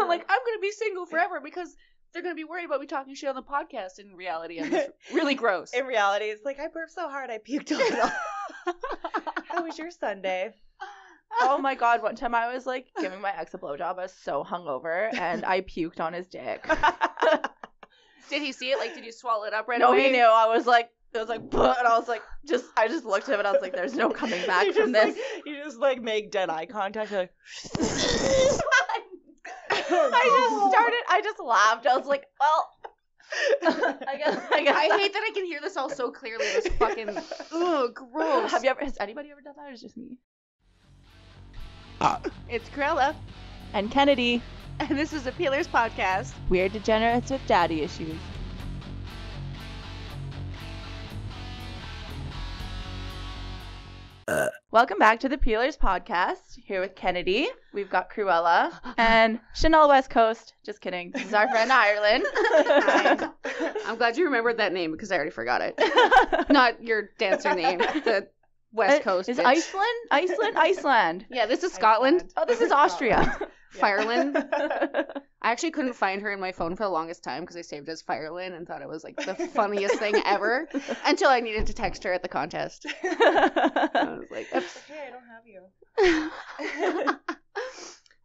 Like, I'm going to be single forever because they're going to be worried about me talking shit on the podcast. In reality, I'm just really gross. In reality, it's like, I burped so hard I puked a little. How was your Sunday? Oh my god, one time I was like giving my ex a blowjob. I was so hungover and I puked on his dick. Did he see it? Like, did you swallow it up right No, away? he knew. I was like, and I was like, I just looked at him and I was like, there's no coming back from this. You just like make dead eye contact. You're like, I just laughed. I was like, well, I guess. I hate that I can hear this all so clearly. This fucking, gross. Has anybody ever done that or is it just me? It's Kruella, And Kennedy. and this is the Peelerz podcast. Weird degenerates with daddy issues. Welcome back to the Peelerz podcast. Here with Kennedy. We've got Kruella and Chanel West Coast. Just kidding. This is our friend Irelynn. Hi. I'm glad you remembered that name because I already forgot it. Not your dancer name. The West Coast. Is bitch. Iceland? Yeah, this is Scotland. Oh, this is Austria. Firelyn. I actually couldn't find her in my phone for the longest time because I saved it as Firelyn and thought it was like the funniest thing ever until I needed to text her at the contest. I was like, oops. okay, I don't have you.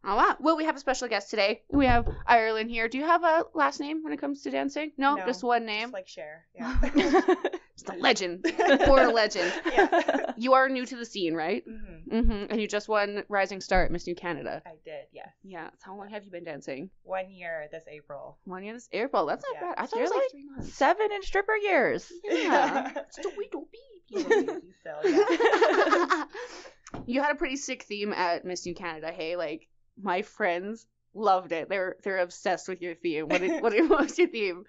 Oh, wow. Well, we have a special guest today. We have Irelynn here. Do you have a last name when it comes to dancing? No, just one name? Just like Cher. Yeah. Just a legend. Born a legend. Yeah. You are new to the scene, right? Mm-hmm. Mm-hmm. And you just won Rising Star at Miss New Canada. I did, yes. Yeah. So how long have you been dancing? 1 year this April. 1 year this April. That's not Yeah. bad. I thought You're it was like like 3 months. 7 in stripper years. Yeah. So, yeah. You had a pretty sick theme at Miss New Canada. Hey, like my friends loved it. They're obsessed with your theme. What was your theme?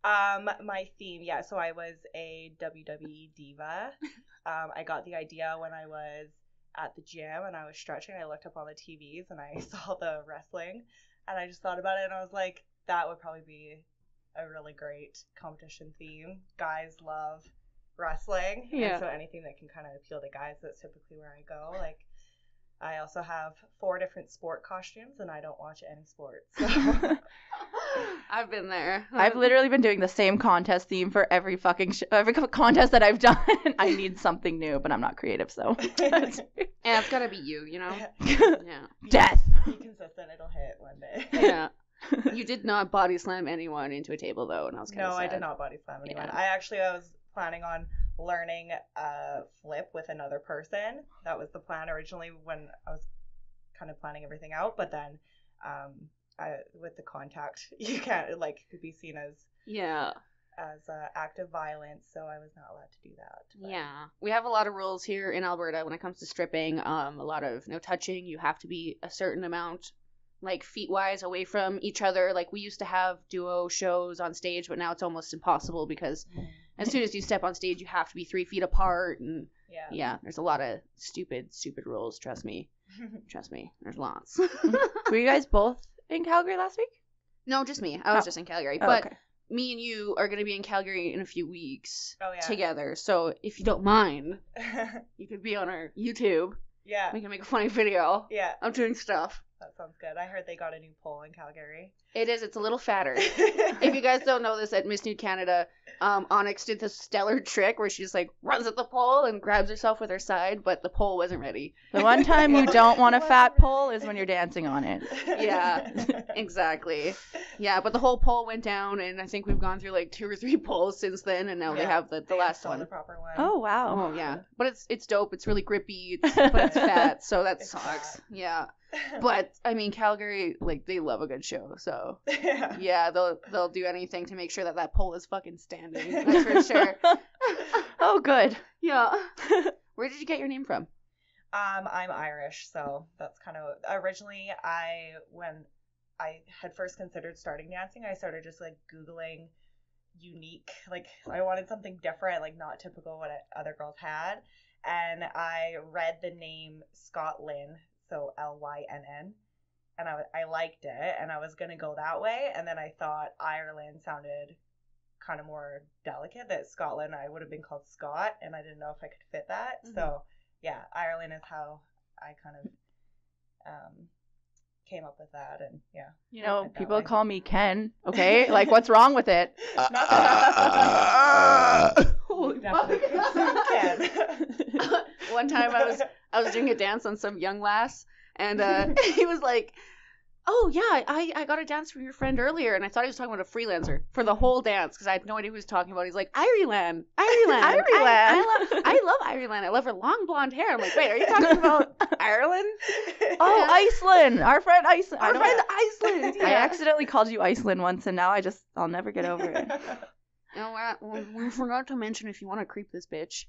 My theme, yeah. So I was a WWE diva. I got the idea when I was at the gym and I was stretching. I looked up on the TVs and I saw the wrestling, and I just thought about it and I was like, that would probably be a really great competition theme. Guys love wrestling, Yeah. and so anything that can kind of appeal to guys, that's typically where I go. Like, I also have 4 different sport costumes and I don't watch any sports. So. I've been there. I've literally been doing the same contest theme for every fucking every contest that I've done. I need something new, but I'm not creative, so. And it's gotta be you know? Yeah. Yeah. Death. Be consistent, it'll hit one day. Yeah. You did not body slam anyone into a table, though, and I was kind of No, sad. I did not body slam anyone. Yeah. I was planning on learning a flip with another person. That was the plan originally when I was kind of planning everything out, but then with the contact, you can't, like, could be seen as active violence, so I was not allowed to do that. But. Yeah. We have a lot of rules here in Alberta when it comes to stripping. A lot of no touching. You have to be a certain amount, like, feet-wise away from each other. Like, we used to have duo shows on stage, but now it's almost impossible because as soon as you step on stage, you have to be 3 feet apart. And yeah, there's a lot of stupid rules. Trust me. There's lots. Were you guys both in Calgary last week? No, just me. I was just in Calgary. Oh, but okay. me and you are going to be in Calgary in a few weeks together. So if you don't mind, you could be on our YouTube. Yeah. We can make a funny video. Yeah. I'm doing stuff. That sounds good. I heard they got a new pole in Calgary. It is. It's a little fatter. If you guys don't know this, at Miss New Canada, Onyx did this stellar trick where she just like runs at the pole and grabs herself with her side, but the pole wasn't ready. The one time you don't want a fat pole is when you're dancing on it. Yeah, exactly. Yeah, but the whole pole went down, and I think we've gone through like 2 or 3 poles since then, and now they have the last one. The proper one. Oh wow. Oh yeah, but it's dope. It's really grippy, but it's fat, so that sucks. Fat. Yeah, but I mean Calgary, like they love a good show, so yeah, they'll do anything to make sure that pole is fucking standing. That's for sure. Oh good. Yeah. Where did you get your name from? I'm Irish, so that's kind of originally when I had first considered starting dancing, I started just like Googling unique, like I wanted something different, like not typical what other girls had, and I read the name Scotland, so Lynn, and I liked it, and I was gonna go that way, and then I thought Irelynn sounded kind of more delicate, that Scotland I would have been called Scott, and I didn't know if I could fit that. So yeah, Irelynn is how I kind of came up with that, and yeah. You know, That people way. call me Ken. Okay, like what's wrong with it? Holy fuck. Can. One time I was doing a dance on some young lass, and he was like, "Oh yeah, I got a dance from your friend earlier," and I thought he was talking about a freelancer for the whole dance because I had no idea who he was talking about. He's like, Irelynn. I love Irelynn. I love her long blonde hair. I'm like, wait, are you talking about Ireland? Oh, Iceland. Our friend Iceland. Iceland. I accidentally called you Iceland once, and now I'll never get over it. You know what? We forgot to mention, if you want to creep this bitch,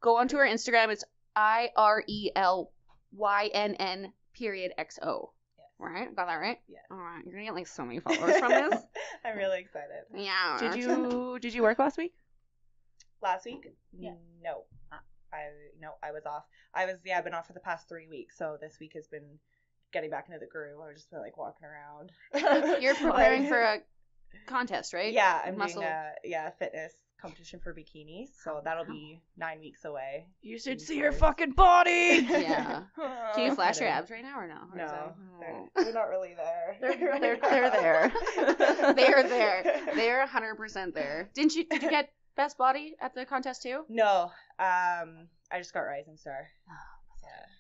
go onto her Instagram. It's IRELYNN.XO. Right? Got that right? Yeah. All right. You're gonna get like so many followers from this. I'm really excited. Yeah. Did you work last week? Last week? Yeah. No. I was off. I've been off for the past 3 weeks, so this week has been getting back into the groove. I've just been like walking around. You're preparing for a contest, right? Yeah, I'm Muscle. doing a fitness competition for bikinis, so that'll be 9 weeks away. You should see your fucking body. Yeah. Can you flash your abs right now or no? Or is No, that- they're not really there. They're there. They're there. They're 100% there. Did you get best body at the contest too? No, I just got Rising Star.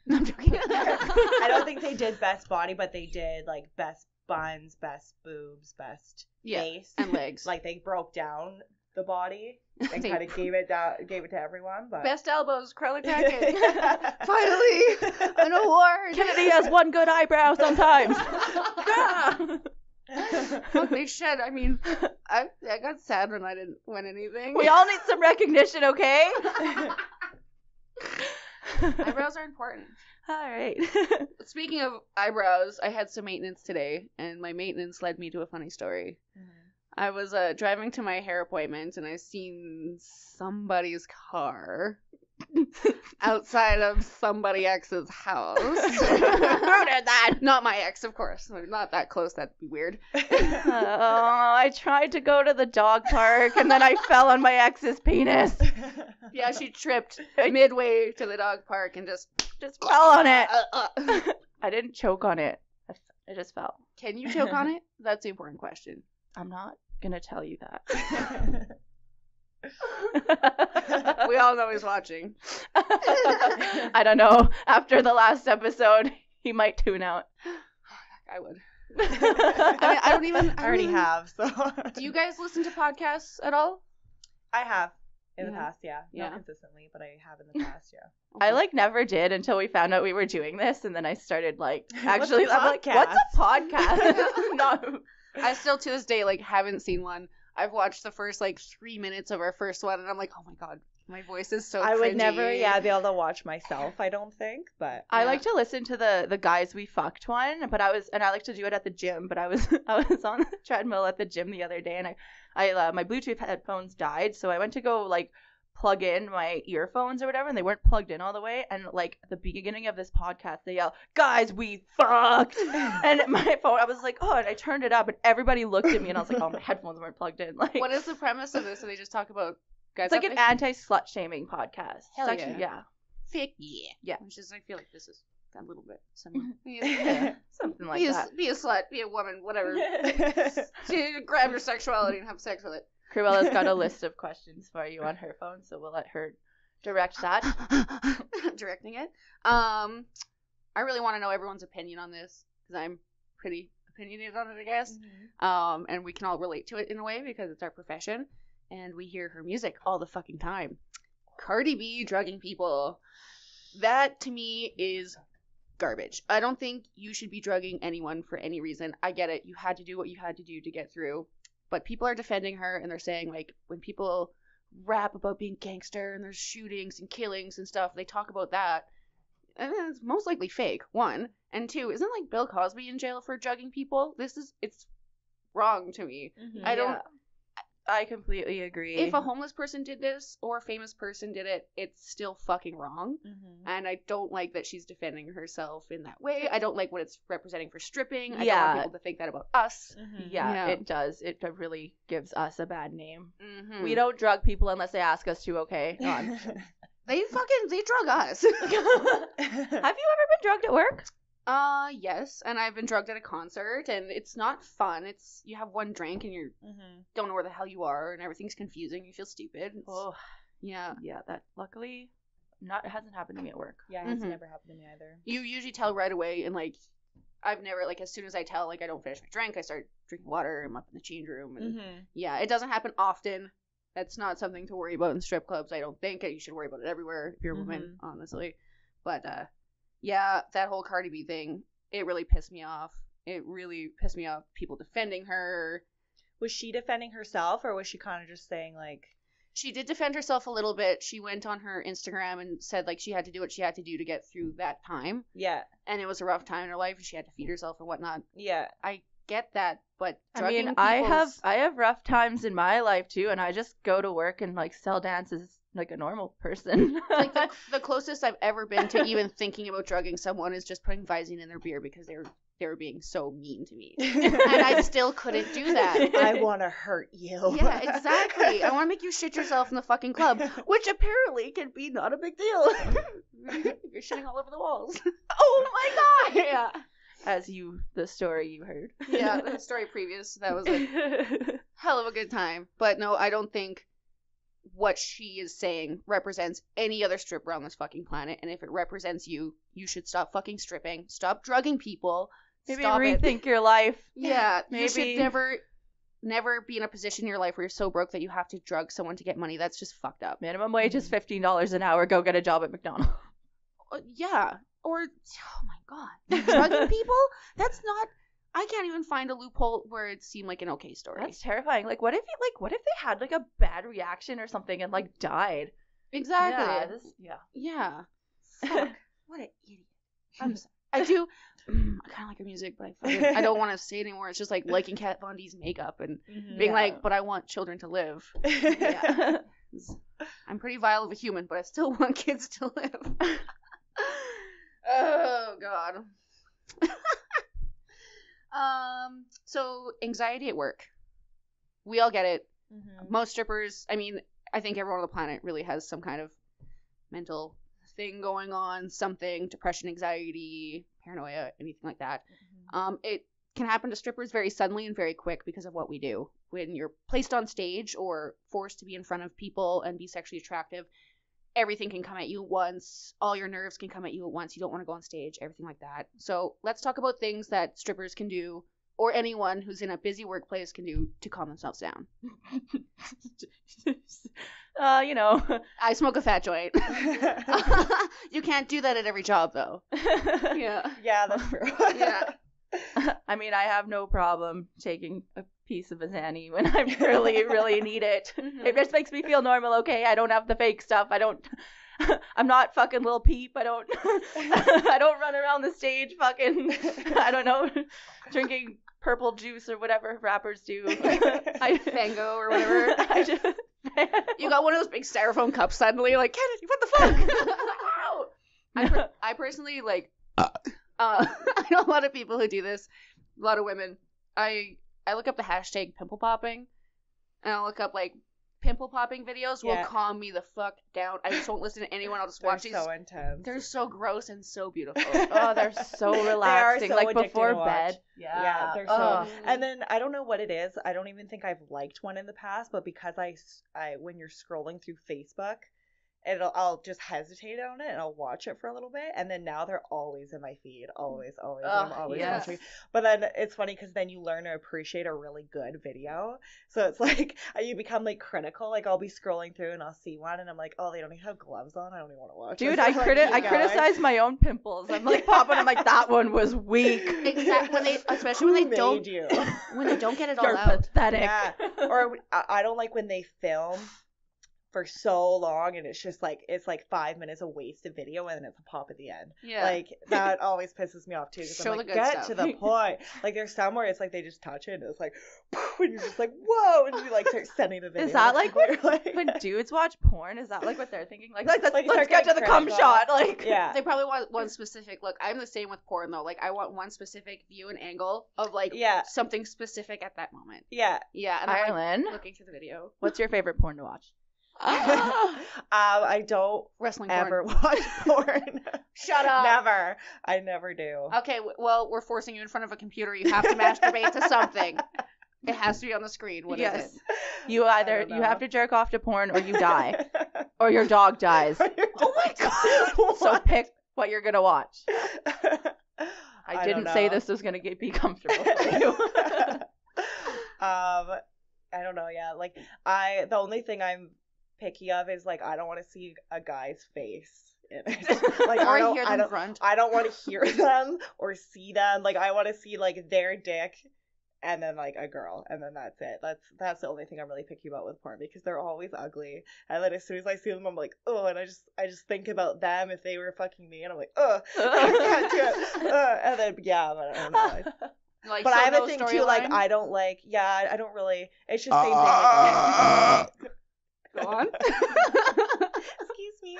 No, I'm joking. I don't think they did best body, but they did like best buns, best boobs, best face, and legs. Like they broke down the body and They- kind of gave it to everyone. But Best elbows, Kruella packet. Finally, an award. Kennedy has one good eyebrow sometimes. Holy shit! I mean, I got sad when I didn't win anything. We all need some recognition, okay? Eyebrows are important. All right. Speaking of eyebrows, I had some maintenance today, and my maintenance led me to a funny story. I was driving to my hair appointment, and I seen somebody's car outside of somebody else's house. Who did that? Not my ex, of course. Not that close. That'd be weird. Oh, I tried to go to the dog park, and then I fell on my ex's penis. Yeah, she tripped midway to the dog park and just Fell on it. I didn't choke on it. I just fell. Can you choke on it? That's the important question. I'm not gonna tell you that. We all know he's watching. I don't know. After the last episode, he might tune out. I would. I mean, I don't even. I already have. So. Do you guys listen to podcasts at all? I have in the Yeah. past, yeah. Yeah. Not consistently, but I have in the past, yeah. I never did until we found out we were doing this, and then I started actually. What's a I'm like, what's a podcast? No. I still to this day haven't seen one. I've watched the first 3 minutes of our first one, and I'm like, oh my god, my voice is so. I would cringy. never, be able to watch myself. I don't think, but I Yeah. like to listen to the guys we fucked one, but I like to do it at the gym. But I was on the treadmill at the gym the other day, and I my Bluetooth headphones died, so I went to go plug in my earphones or whatever, and they weren't plugged in all the way. And at the beginning of this podcast, they yell, "Guys, we fucked!" And my phone, I was like, oh, and I turned it up, and everybody looked at me, and I was like, oh, my headphones weren't plugged in. What is the premise of this? So they just talk about guys. It's like an anti-slut shaming podcast. Hell It's actually, yeah. Fick Yeah. Which is, I feel like this is a little bit similar. Yeah, something like that. Be a slut, be a woman, whatever. Grab your sexuality and have sex with it. Cruella's got a list of questions for you on her phone, so we'll let her direct that. Directing it. I really want to know everyone's opinion on this because I'm pretty opinionated on it, I guess. And we can all relate to it in a way because it's our profession, and we hear her music all the fucking time. Cardi B drugging people. That to me is garbage. I don't think you should be drugging anyone for any reason. I get it. You had to do what you had to do to get through. But people are defending her, and they're saying, when people rap about being gangster and there's shootings and killings and stuff, they talk about that. And it's most likely fake, one. And two, isn't Bill Cosby in jail for drugging people? It's wrong to me. I don't. I completely agree. If a homeless person did this or a famous person did it, it's still fucking wrong. And I don't like that she's defending herself in that way. I don't like what it's representing for stripping. I don't want people to think that about us. Yeah, it does. It really gives us a bad name. Mm-hmm. We don't drug people unless they ask us to, okay? They drug us. Have you ever been drugged at work? Yes, and I've been drugged at a concert, and it's not fun. It's, you have one drink, and you don't know where the hell you are, and everything's confusing. You feel stupid. Oh, yeah. Yeah, that luckily it hasn't happened to me at work. Yeah, it's never happened to me either. You usually tell right away, and, like, I've never, like, as soon as I tell, like, I don't finish my drink, I start drinking water, I'm up in the change room, and yeah, it doesn't happen often. That's not something to worry about in strip clubs, I don't think. You should worry about it everywhere if you're a woman, honestly. But, yeah, that whole Cardi B thing, it really pissed me off. It really pissed me off, people defending her. Was she defending herself, or was she kind of just saying, like... She did defend herself a little bit. She went on her Instagram and said, like, she had to do what she had to do to get through that time. Yeah. And it was a rough time in her life, and she had to feed herself and whatnot. Yeah. I get that, but I mean, I have rough times in my life too, and I just go to work and like sell dances like a normal person. Like the closest I've ever been to even thinking about drugging someone is just putting Visine in their beer because they were being so mean to me, and I still couldn't do that. I want to hurt you. Yeah, exactly. I want to make you shit yourself in the fucking club, which apparently can be not a big deal. You're shitting all over the walls. Oh my god! Yeah. As the story you heard. Yeah, the story previous, that was a hell of a good time. But no, I don't think what she is saying represents any other stripper on this fucking planet. And if it represents you, you should stop fucking stripping. Stop drugging people. Maybe stop rethink your life. Yeah, maybe. You should never be in a position in your life where you're so broke that you have to drug someone to get money. That's just fucked up. Minimum wage is $15 an hour. Go get a job at McDonald's. Yeah. Or, oh my god, drugging people? That's not, I can't even find a loophole where it seemed like an okay story. That's terrifying. Like, what if they had like a bad reaction or something and like died? Exactly. Yeah. Fuck. What an idiot. I'm sorry. I do, I kind of like her music, but I don't want to say it anymore. It's just like liking Kat Von D's makeup and being like, but I want children to live. Yeah. I'm pretty vile of a human, but I still want kids to live. Oh god. So anxiety at work. We all get it. Most strippers, I mean, I think everyone on the planet really has some kind of mental thing going on, something, depression, anxiety, paranoia, anything like that. It can happen to strippers very suddenly and very quick because of what we do. When you're placed on stage or forced to be in front of people and be sexually attractive, everything can come at you at once. All your nerves can come at you at once. You don't want to go on stage, everything like that. So let's talk about things that strippers can do, or anyone who's in a busy workplace can do to calm themselves down. I smoke a fat joint. You can't do that at every job, though. Yeah. Yeah, that's true. Yeah. I mean, I have no problem taking a piece of a Zanny when I really, really need it. It just makes me feel normal, okay? I don't have the fake stuff. I'm not fucking Lil Peep. I don't run around the stage fucking, I don't know, drinking purple juice or whatever rappers do. Fango or whatever. You got one of those big styrofoam cups suddenly, like, Kennedy, what the fuck? I personally, like, I know a lot of people who do this, a lot of women. I look up the hashtag pimple popping, and I'll look up, like, pimple popping videos will calm me the fuck down. I just won't listen to anyone. I'll just watch these. They're so intense. They're so gross and so beautiful. Oh, they're so relaxing. They are so like before bed. Yeah, they're so. And then I don't know what it is. I don't even think I've liked one in the past, but because I when you're scrolling through Facebook, I'll just hesitate on it and I'll watch it for a little bit, and then now they're always in my feed, always. I'm always watching. But then it's funny because then you learn to appreciate a really good video. So it's like you become like critical. Like I'll be scrolling through and I'll see one and I'm like, oh, they don't even have gloves on. I don't even want to watch. Dude, I criticize my own pimples. I'm like popping. I'm like, that one was weak. Exactly. Especially when they don't get it all You're out. Pathetic. Yeah. Or I don't like when they film for so long and it's just like 5 minutes of wasted video and then it's a pop at the end. Yeah. Like that always pisses me off too. Because I'm like, get to the point. Like there's some where it's like they just touch it and it's like, and you're just like, whoa, and you like start sending the video. Is that like when dudes watch porn? Is that like what they're thinking? Like let's get to the cum shot. Like yeah. They probably want one specific look. I'm the same with porn though. Like I want one specific view and angle of like something specific at that moment. Yeah. Yeah. And Irelynn, like, looking through the video. What's your favorite porn to watch? I don't Wrestling ever porn. watch porn. Shut up. Never. I never do. Okay, well, we're forcing you in front of a computer. You have to masturbate to something. It has to be on the screen. What is it? You either you have to jerk off to porn or you die. Or your dog dies. Oh my god. So pick what you're going to watch. I didn't don't say know. this was going to be comfortable for you. I don't know, yeah. Like, the only thing I'm picky of is, like, I don't want to see a guy's face in it. Like, Or hear them grunt. I don't want to hear them or see them. Like, I want to see, like, their dick and then, like, a girl, and then that's it. That's the only thing I'm really picky about with porn, because they're always ugly. And then as soon as I see them, I'm like, oh, and I just think about them if they were fucking me, and I'm like, oh, I can't do it. And then, yeah, but I don't know. Like, But so I have no a thing, too, storyline? like, I don't like, yeah, I don't really, it's just same thing. Go on. Excuse me.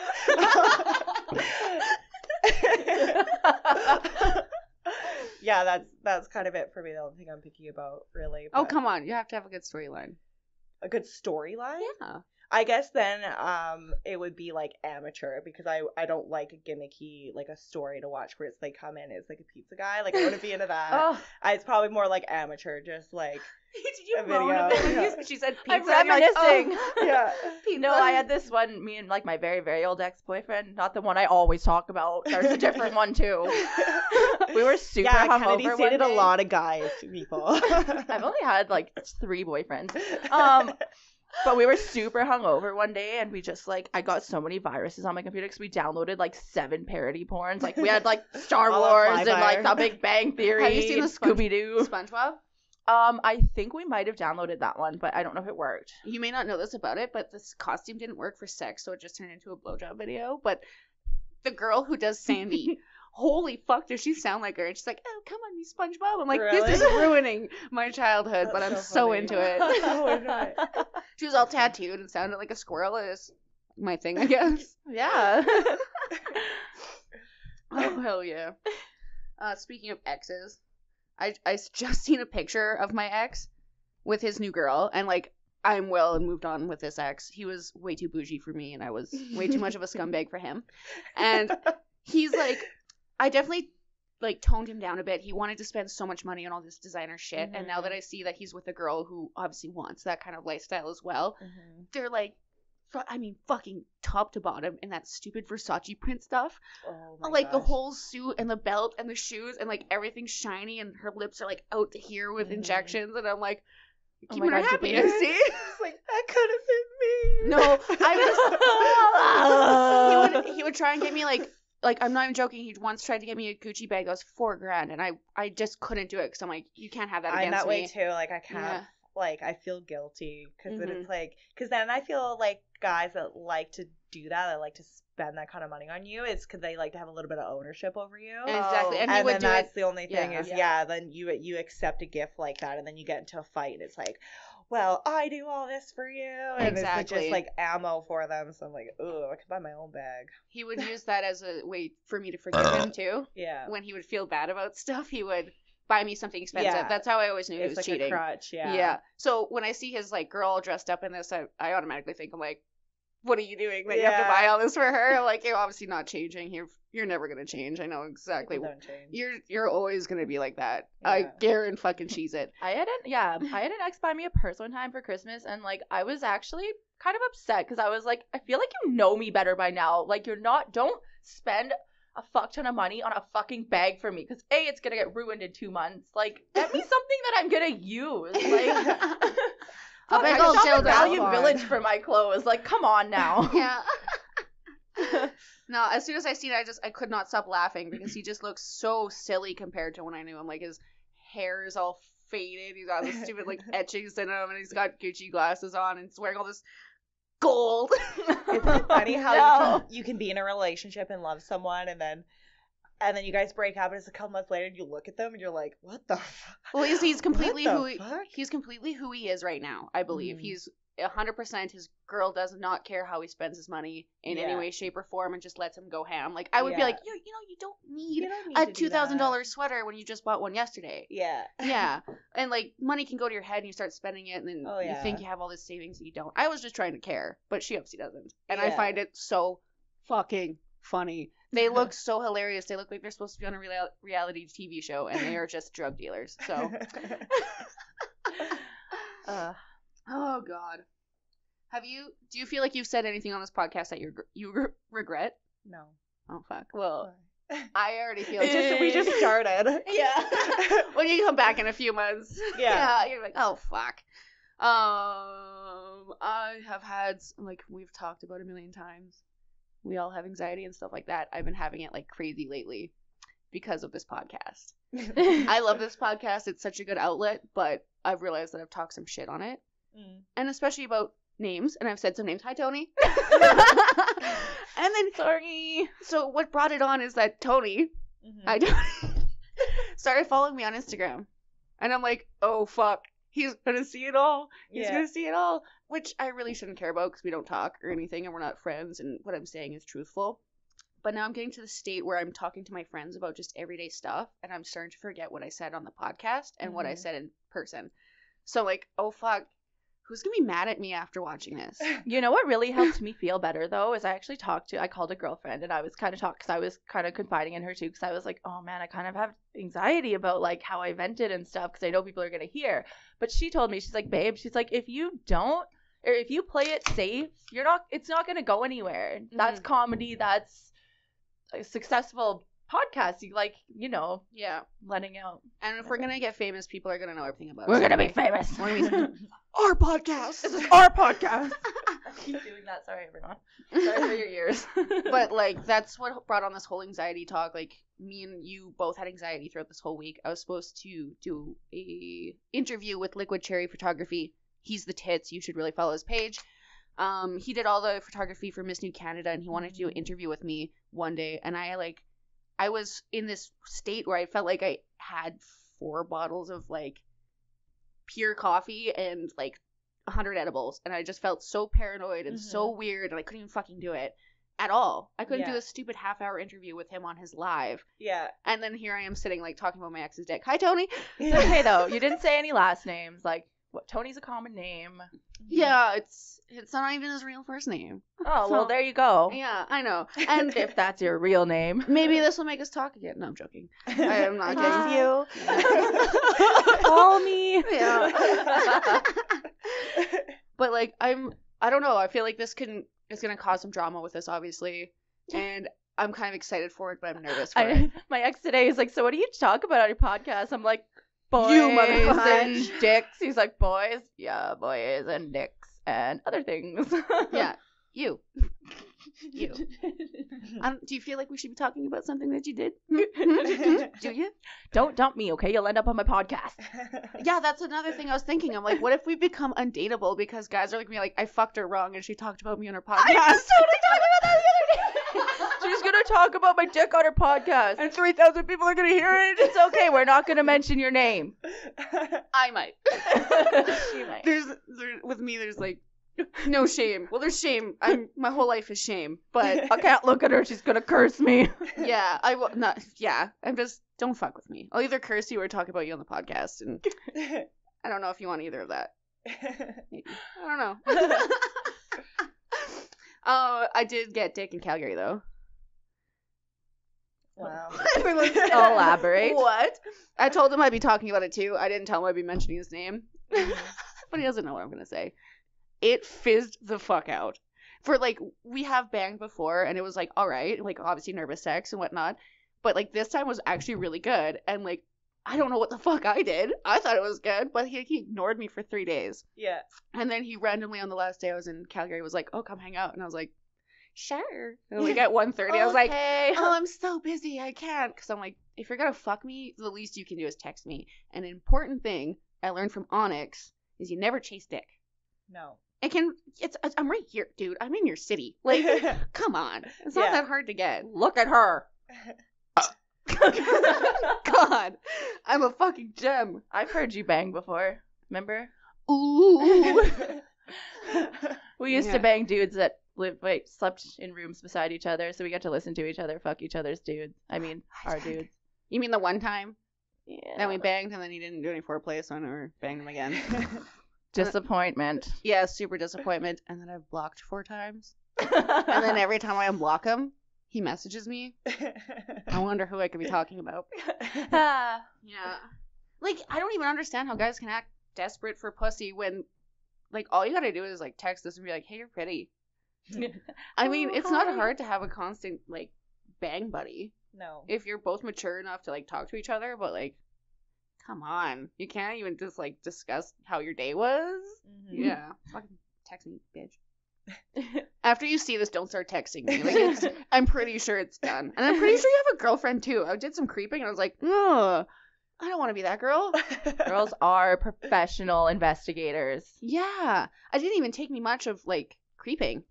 Yeah, that's kind of it for me. The only thing I'm picky about, really. Oh, but come on. You have to have a good storyline. a good storyline. Yeah. I guess then it would be like amateur, because I don't like a gimmicky, like a story to watch where it's they come in as like a pizza guy. Like I wouldn't be into that. Oh, It's probably more like amateur, just like Did you a moan a video. bit? Yeah. She said I'm pizza. And you're like, reminiscing. oh, yeah. pizza. No, I had this one, me and like my very, very old ex-boyfriend, not the one I always talk about. There's a different one too. We were super Kennedy hungover one dated day. a lot of guys, people. I've only had like 3 boyfriends. But we were super hungover one day, and we just like, I got so many viruses on my computer because we downloaded like 7 parody porns. Like we had like Star All of Wars and Flyby. like The Big Bang Theory. Have you seen the Scooby Doo? SpongeBob? I think we might have downloaded that one, but I don't know if it worked. You may not know this about it, but this costume didn't work for sex, so it just turned into a blowjob video. But the girl who does Sandy, holy fuck, does she sound like her? And she's like, oh, come on, you SpongeBob. I'm like, this is Really? ruining my childhood, but I'm That's so so funny. into it. So into it. She was all tattooed and sounded like a squirrel. Is my thing, I guess. Yeah. Oh, hell yeah. Speaking of exes, I just seen a picture of my ex with his new girl, and like, I'm well and moved on with this ex. He was way too bougie for me, and I was way too much of a scumbag for him. And he's like, I definitely like toned him down a bit. He wanted to spend so much money on all this designer shit, and now that I see that he's with a girl who obviously wants that kind of lifestyle as well, they're like, fucking top to bottom in that stupid Versace print stuff. Oh my Like the gosh. whole suit and the belt and the shoes and like everything's shiny, and her lips are like out to here with injections, and I'm like, Oh keeping my her God, happy. Jupiter. See? It's like, that could have been me. No, I was. he would try and get me like I'm not even joking. He once tried to get me a Gucci bag that was $4,000, and I just couldn't do it because I'm like, you can't have that I'm against that me. way too. Like I can't. Yeah. Like I feel guilty because then Mhm. it's like, because then I feel like guys that like to do that like to spend that kind of money on you, it's because they like to have a little bit of ownership over you. Exactly, and And he would then do that's it. the only thing Yeah. is Yeah. then you accept a gift like that, and then you get into a fight, and it's like, well, I do all this for you, and it's like, Exactly. just like ammo for them. So I'm like, oh, I could buy my own bag. He would use that as a way for me to forgive him too. Yeah, When he would feel bad about stuff, he would buy me something expensive. Yeah. That's how I always knew he it's was like cheating. a crutch. Yeah, Yeah. So when I see his like girl dressed up in this, I automatically think, I'm like, what are you doing? That you have to Yeah. buy all this for her? I'm like, you're obviously not changing. You're never gonna change. I know exactly. People don't change. You're always gonna be like that. I Yeah. guarantee fucking cheese it. I had an ex buy me a purse one time for Christmas, and like I was actually kind of upset because I was like, I feel like you know me better by now. Like don't spend a fuck ton of money on a fucking bag for me, because A, it's gonna get ruined in 2 months. Like, get me something that I'm gonna use. Like, A big I old shop at dildo. Value Village for my clothes. Like, come on now. Yeah. No, as soon as I seen it, I could not stop laughing because he just looks so silly compared to when I knew him. Like, his hair is all faded. He's got this stupid like etchings in him, and he's got Gucci glasses on, and he's wearing all this gold. Isn't it funny how No. you can be in a relationship and love someone, and then you guys break up, and it's a couple months later, and you look at them, and you're like, what the fuck? Well, he's completely What who the fuck? he's completely who he is right now. I believe Mhm. he's 100% his girl does not care how he spends his money in any Yeah. way, shape, or form and just lets him go ham. Like, I would be Yeah. like, you don't need You don't need a to do $2,000 that. sweater when you just bought one yesterday. Yeah. Yeah. And, like, money can go to your head and you start spending it and then Oh, you think yeah. you have all this savings and you don't. I was just trying to care, but she obviously doesn't. And I Yeah. find it so fucking funny. They look so hilarious. They look like they're supposed to be on a reality TV show and they are just drug dealers. So, oh, God. Do you feel like you've said anything on this podcast that you regret? No. Oh, fuck. Well, I already feel It's just we just started. Yeah. When you come back in a few months. Yeah. You're like, oh, fuck. I have had, like, we've talked about a million times. We all have anxiety and stuff like that. I've been having it like crazy lately because of this podcast. I love this podcast. It's such a good outlet, but I've realized that I've talked some shit on it. And especially about names, and I've said some names. Hi, Tony. And then, sorry. So what brought it on is that Tony, started following me on Instagram. And I'm like, oh, fuck. He's going to see it all. He's going to see it all. Which I really shouldn't care about because we don't talk or anything and we're not friends and what I'm saying is truthful. But now I'm getting to the state where I'm talking to my friends about just everyday stuff and I'm starting to forget what I said on the podcast and what I said in person. So, like, oh, fuck. Who's going to be mad at me after watching this? You know what really helped me feel better, though, is I called a girlfriend, and I was kind of because I was kind of confiding in her, too, because I was like, oh, man, I kind of have anxiety about, like, how I vented and stuff, because I know people are going to hear. But she told me, she's like, babe, she's like, if you don't, or if you play it safe, it's not going to go anywhere. That's comedy. That's a successful podcast. You, like, letting out. And if we're going to get famous, people are going to know everything about us. We're going to be famous. Our podcast. This is our podcast. Keep doing that. Sorry, everyone. Sorry for your ears. But, like, that's what brought on this whole anxiety talk. Like, me and you both had anxiety throughout this whole week. I was supposed to do a interview with Liquid Cherry Photography. He's the tits. You should really follow his page. He did all the photography for Miss Nude Canada, and he wanted to do an interview with me one day. And I was in this state where I felt like I had 4 bottles of, like, pure coffee and, like, 100 edibles. And I just felt so paranoid and so weird, and I couldn't even fucking do it at all. I couldn't do a stupid half-hour interview with him on his live. Yeah. And then here I am sitting, like, talking about my ex's dick. Hi, Tony. It's okay, though. You didn't say any last names. Like, Tony's a common name. Yeah, it's not even his real first name. Oh, well, there you go. Yeah, I know. And if that's your real name. Maybe this will make us talk again. No, I'm joking. I am not kidding. you. Call me. Yeah. But, like, I don't know. I feel like this is going to cause some drama with this, obviously. And I'm kind of excited for it, but I'm nervous for it. My ex today is like, so what do you talk about on your podcast? I'm like, boys you and dicks. He's like, boys? Yeah, boys and dicks and other things. Yeah, you. Do you feel like we should be talking about something that you did? Do you? Don't dump me, okay? You'll end up on my podcast. Yeah, that's another thing I was thinking. I'm like, what if we become undateable because guys are like, I fucked her wrong and she talked about me on her podcast? I was totally talking about that the other day. She's going to talk about my dick on her podcast. And 3,000 people are going to hear it. It's okay. We're not going to mention your name. I might. She might. With me, there's like no shame. Well, there's shame. My whole life is shame. But I can't look at her. She's going to curse me. Yeah, I will not. Yeah, I'm just, don't fuck with me. I'll either curse you or talk about you on the podcast. And I don't know if you want either of that. Maybe. I don't know. I did get dick in Calgary, though. Wow. Elaborate. What? I told him I'd be talking about it too. I didn't tell him I'd be mentioning his name. But he doesn't know what I'm going to say. It fizzed the fuck out. For, like, we have banged before, and it was, like, alright. Like, obviously nervous sex and whatnot. But, like, this time was actually really good. And, like, I don't know what the fuck I did. I thought it was good, but he ignored me for 3 days. Yeah. And then he randomly, on the last day I was in Calgary, was like, oh, come hang out. And I was like, sure. And like at 1:30, I was like, oh, I'm so busy, I can't. Because I'm like, if you're gonna fuck me, the least you can do is text me. And an important thing I learned from Onyx is you never chase dick. No. I'm right here, dude. I'm in your city. Like, come on. It's not that hard to get. Look at her. God, I'm a fucking gem. I've heard you bang before. Remember? Ooh. We used to bang dudes that slept in rooms beside each other, so we got to listen to each other fuck each other's dudes. I mean, our dudes. You mean the one time? Yeah. Then we banged, and then he didn't do any foreplay, so I never banged him again. Disappointment. Yeah, super disappointment. And then I've blocked 4 times. And then every time I unblock him, he messages me. I wonder who I could be talking about. Yeah. Like, I don't even understand how guys can act desperate for pussy when, like, all you gotta do is, like, text us and be like, hey, you're pretty. I mean, it's not hard to have a constant, like, bang buddy. No. If you're both mature enough to, like, talk to each other, but, like, come on. You can't even just, like, discuss how your day was? Mm-hmm. Yeah. Fucking text me, bitch. After you see this, don't start texting me. Like, I'm pretty sure it's done. And I'm pretty sure you have a girlfriend, too. I did some creeping, and I was like, ugh. I don't want to be that girl. Girls are professional investigators. Yeah. It didn't even take me much of, like, creeping.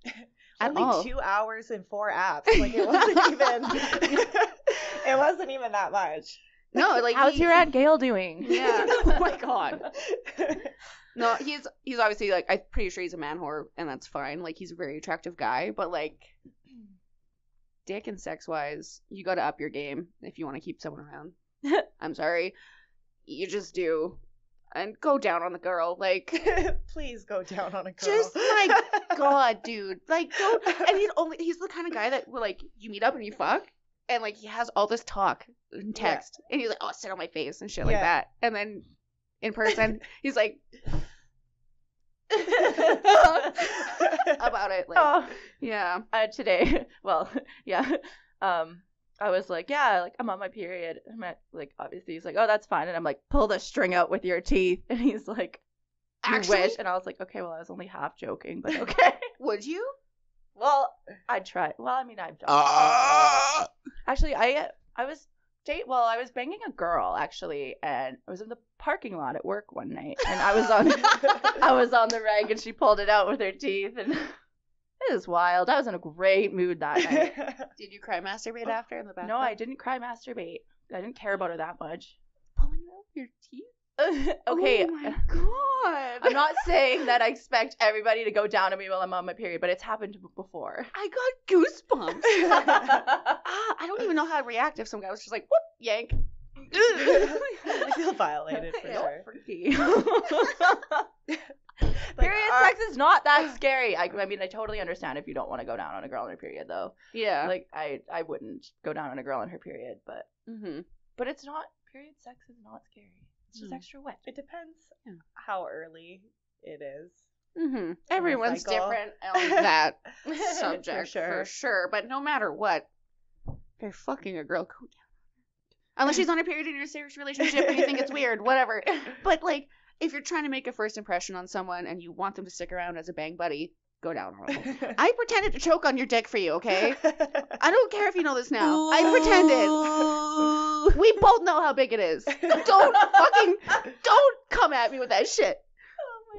Only 2 hours and 4 apps. Like, it wasn't even... it wasn't even that much. No, like... How's your Aunt Gail doing? Yeah. Oh, my God. No, he's obviously, like, I'm pretty sure he's a man whore, and that's fine. Like, he's a very attractive guy, but, like, dick and sex-wise, you gotta up your game if you want to keep someone around. I'm sorry. You just do. And go down on the girl. Like, please go down on a girl. Just, my God, dude. Like, go. And he's the kind of guy that will, like, you meet up and you fuck, and, like, he has all this talk and text. Yeah. And he's like, oh, sit on my face and shit like that. And then in person, he's like, about it. Like, yeah. Today, well, yeah. I was like, yeah, like, I'm on my period. I'm like, obviously, he's like, oh, that's fine. And I'm like, pull the string out with your teeth. And he's like, you actually? Wish. And I was like, okay, well, I was only half joking, but okay. Would you? Well, I'd try. Well, I mean, I've done Actually, I was banging a girl, actually, and I was in the parking lot at work one night, and I was on the rag, and she pulled it out with her teeth, and... It was wild. I was in a great mood that night. Did you cry masturbate after in the bathroom? No, I didn't cry masturbate. I didn't care about her that much. Pulling out your teeth? Okay. Oh my God. I'm not saying that I expect everybody to go down on me while I'm on my period, but it's happened before. I got goosebumps. I don't even know how to react if some guy was just like, whoop, yank. I feel violated for sure. Freaky. Period sex is not that scary. I mean, I totally understand if you don't want to go down on a girl in her period, though. Yeah. Like, I wouldn't go down on a girl in her period, but but it's not, period sex is not scary. It's just extra wet. It depends how early it is. Everyone's different on that subject, for sure. But no matter what, if you're fucking a girl, go down. Unless she's on her period and you're in a serious relationship and you think it's weird, whatever. But, like, if you're trying to make a first impression on someone and you want them to stick around as a bang buddy, go down on them. I pretended to choke on your dick for you, okay? I don't care if you know this now. Ooh. I pretended. We both know how big it is. Don't come at me with that shit.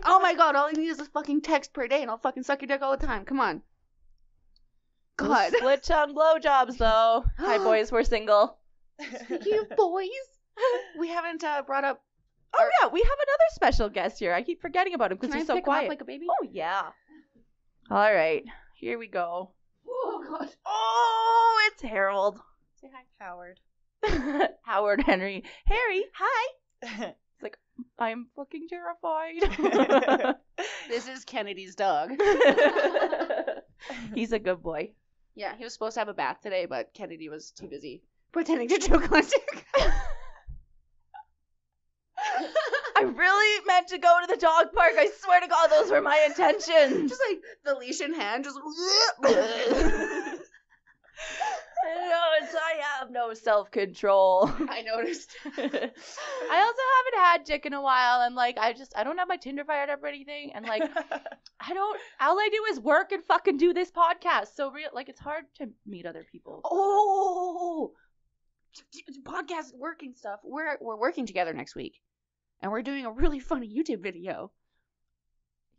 Oh my God, all I need is a fucking text per day and I'll fucking suck your dick all the time. Come on. God. Split tongue blowjobs, though. Hi, boys, we're single. Speaking of boys, we haven't brought up. Oh yeah, we have another special guest here. I keep forgetting about him because he's so quiet. Him up like a baby? Oh yeah. All right, here we go. Oh God. Oh, it's Harold. Say hi, Howard. Howard Henry. Harry, hi. It's like, I'm fucking terrified. This is Kennedy's dog. He's a good boy. Yeah, he was supposed to have a bath today, but Kennedy was too busy pretending to choke on dick. I really meant to go to the dog park. I swear to God, those were my intentions. Just like the leash in hand, just. I have no self-control. I noticed. I also haven't had dick in a while, and like I don't have my Tinder fired up or anything, and like all I do is work and fucking do this podcast. So like it's hard to meet other people. Oh, podcast working stuff. We're working together next week. And we're doing a really funny YouTube video.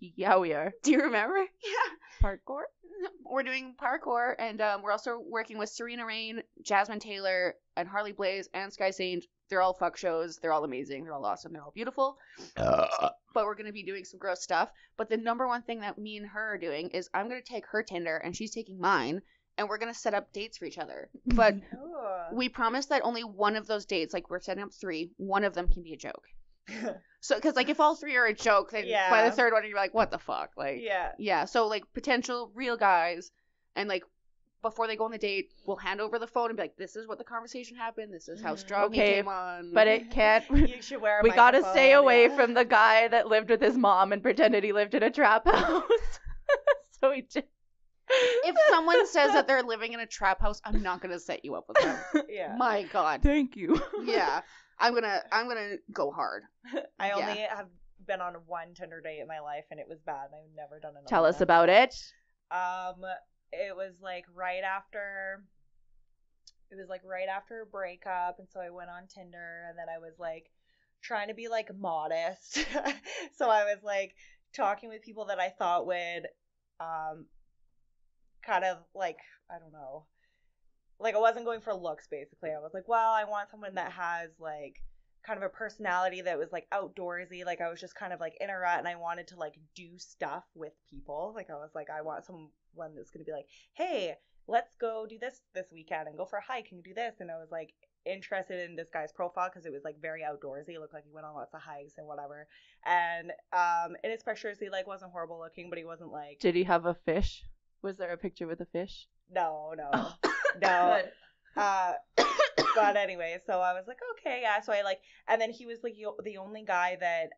Yeah, we are. Do you remember? Yeah. Parkour? We're doing parkour, and we're also working with Serena Rain, Jasmine Taylor, and Harley Blaze, and Sky Sage They're all fuck shows. They're all amazing. They're all awesome. They're all beautiful. But we're going to be doing some gross stuff. But the number one thing that me and her are doing is I'm going to take her Tinder and she's taking mine. And we're going to set up dates for each other. But we promise that only one of those dates, like we're setting up 3, one of them can be a joke. So, because like if all 3 are a joke, then by the third one you're like, what the fuck? Like, yeah. So like potential real guys, and like before they go on the date, we'll hand over the phone and be like, this is what the conversation happened. This is how strong he came on. But it can't. You should wear a We got to stay away from the guy that lived with his mom and pretended he lived in a trap house. So we just. If someone says that they're living in a trap house, I'm not gonna set you up with them. Yeah. My God. Thank you. Yeah. I'm gonna go hard. I only have been on one Tinder date in my life, and it was bad. I've never done another. Tell us about it. It was like right after a breakup, and so I went on Tinder, and then I was like trying to be like modest. So I was like talking with people that I thought would kind of like, I don't know, like I wasn't going for looks basically. I was like, well, I want someone that has like kind of a personality that was like outdoorsy. Like I was just kind of like in a rut, and I wanted to like do stuff with people. Like I was like, I want someone that's going to be like, hey, let's go do this weekend and go for a hike and do this. And I was like interested in this guy's profile because it was like very outdoorsy. It looked like he went on lots of hikes and whatever. And in his pictures, he like wasn't horrible looking, but he wasn't like. Did he have a fish? Was there a picture with a fish? No. Oh. No. But anyway, so I was like, okay, yeah. So I like, and then he was like the only guy that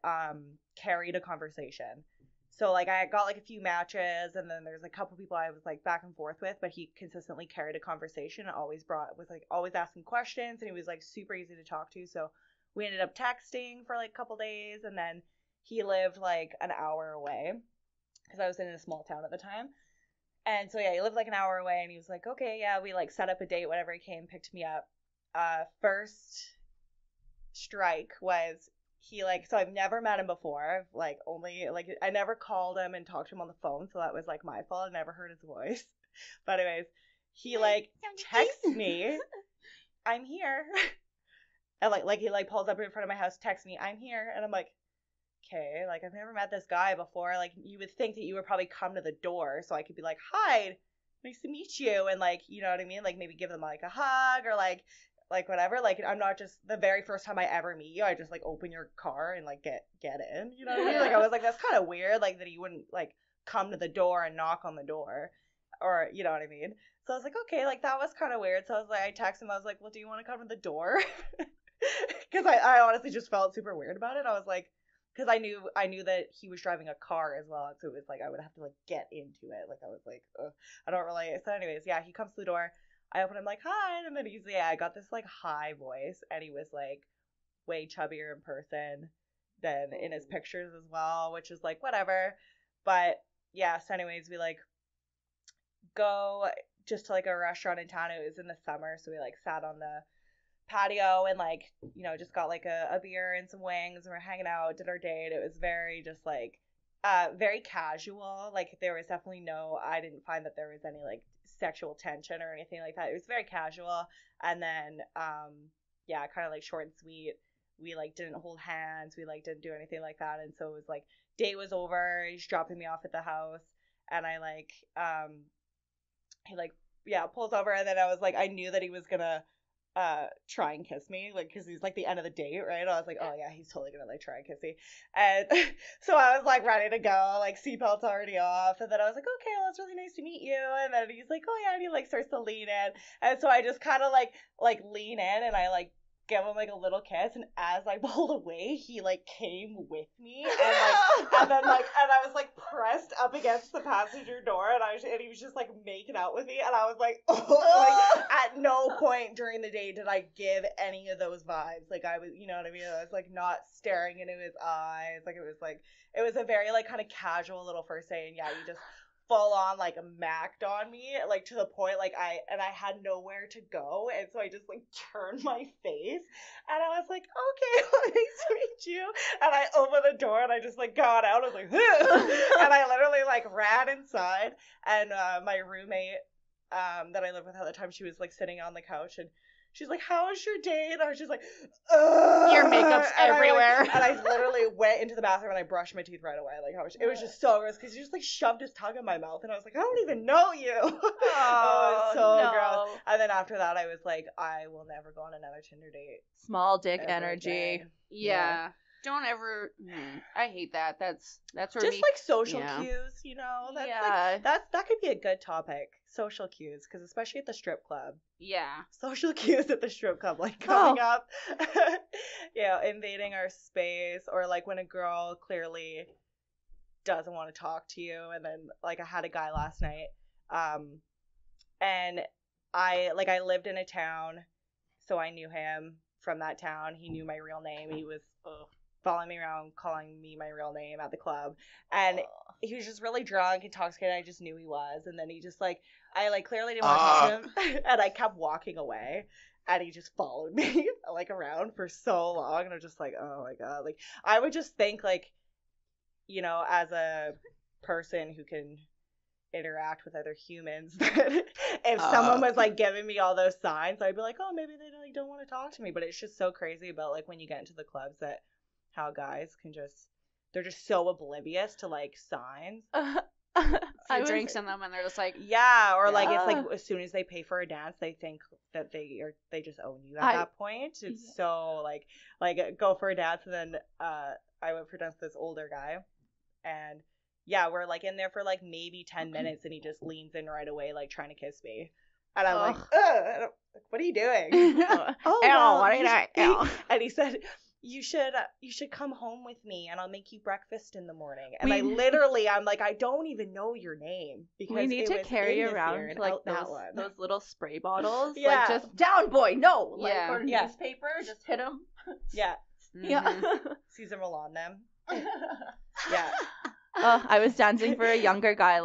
carried a conversation. So like I got like a few matches, and then there's a couple people I was like back and forth with, but he consistently carried a conversation and always asking questions, and he was like super easy to talk to. So we ended up texting for like a couple days, and then he lived like an hour away because I was in a small town at the time. And so, yeah, he lived like an hour away, and he was like, okay, yeah, we like set up a date, whatever. He came, picked me up. First strike was he like, so I've never met him before. I've like only, like, I never called him and talked to him on the phone, so that was like my fault. I never heard his voice. But anyways, he like texts me, I'm here. And like he like pulls up in front of my house, texts me, I'm here. And I'm like, okay, like I've never met this guy before. Like you would think that you would probably come to the door so I could be like, hi, nice to meet you, and like, you know what I mean, like maybe give them like a hug or like whatever. Like I'm not just the very first time I ever meet you, I just like open your car and like get in, you know what I mean? Like I was like, that's kind of weird, like that he wouldn't like come to the door and knock on the door, or you know what I mean. So I was like, okay, like that was kind of weird. So I was like, I texted him, I was like, well, do you want to come to the door? Because I honestly just felt super weird about it. I was like, because I knew that he was driving a car as well, so it was like I would have to like get into it. Like I was like, I don't really. So anyways, yeah, he comes to the door. I open him like, hi, and then I got this like high voice, and he was like way chubbier in person than in his pictures as well, which is like whatever. But yeah, so anyways, we like go just to like a restaurant in town. It was in the summer, so we like sat on the patio and like, you know, just got like a beer and some wings, and we're hanging out, did our date. It was very just like very casual. Like there was definitely I didn't find that there was any like sexual tension or anything like that. It was very casual. And then yeah, kind of like short and sweet. We like didn't hold hands, we like didn't do anything like that. And so it was like date was over, he's dropping me off at the house, and I like he like pulls over, and then I was like, I knew that he was gonna try and kiss me, like, because he's like the end of the date, right? I was like, oh yeah, he's totally gonna like try and kiss me. And so I was like ready to go, like seatbelt's already off, and then I was like, okay, well, it's really nice to meet you. And then he's like, oh yeah, and he like starts to lean in, and so I just kind of like lean in, and I like give him like a little kiss, and as I pulled away, he like came with me, and I was like pressed up against the passenger door, and he was just like making out with me, and I was like, oh, like at no point during the day did I give any of those vibes. Like I was, you know what I mean? I was like not staring into his eyes. Like it was a very like kind of casual little first day, and yeah, you just full on like macked on me, like to the point like I had nowhere to go, and so I just like turned my face, and I was like, okay, well, nice to meet you, and I opened the door, and I just like got out. I was like, and I literally like ran inside, and my roommate that I lived with at the time, she was like sitting on the couch, and she's like, how was your date? And I was just like, ugh. Your makeup's everywhere. And I literally went into the bathroom and I brushed my teeth right away. Like, it was just so gross because he just like shoved his tongue in my mouth and I was like, I don't even know you. It was so gross. And then after that, I was like, I will never go on another Tinder date. Small dick energy. Again. Yeah. Don't ever. I hate that. That's where just me. like social cues, you know. That's like, that could be a good topic. Social cues, because especially at the strip club. Yeah. Social cues at the strip club, like coming up, invading our space, or like when a girl clearly doesn't want to talk to you, and then like I had a guy last night, and I lived in a town, so I knew him from that town. He knew my real name. He was following me around, calling me my real name at the club, and he was just really drunk, intoxicated. I just knew he was, and then he just like, I like clearly didn't want to talk to him, and I kept walking away, and he just followed me like around for so long, and I was just like, oh my god, like I would just think like, you know, as a person who can interact with other humans, that if someone was like giving me all those signs, I'd be like, oh, maybe they like don't want to talk to me. But it's just so crazy about like when you get into the clubs that how guys can just, they're just so oblivious to like signs. Few drinks in them and they're just like, or like it's like as soon as they pay for a dance, they think that they just own you at that point. It's so like go for a dance, and then I went for a dance with this older guy, and we're like in there for like maybe 10 minutes, and he just leans in right away like trying to kiss me, and I'm like, ugh, what are you doing? what are you doing? And he said, you should come home with me and I'll make you breakfast in the morning. And I'm like, I don't even know your name, because we need to carry around like those little spray bottles. Like, just down, boy, no. Like, or newspaper, just hit them. Yeah. Mm-hmm. Caesar Milan them. I was dancing for a younger guy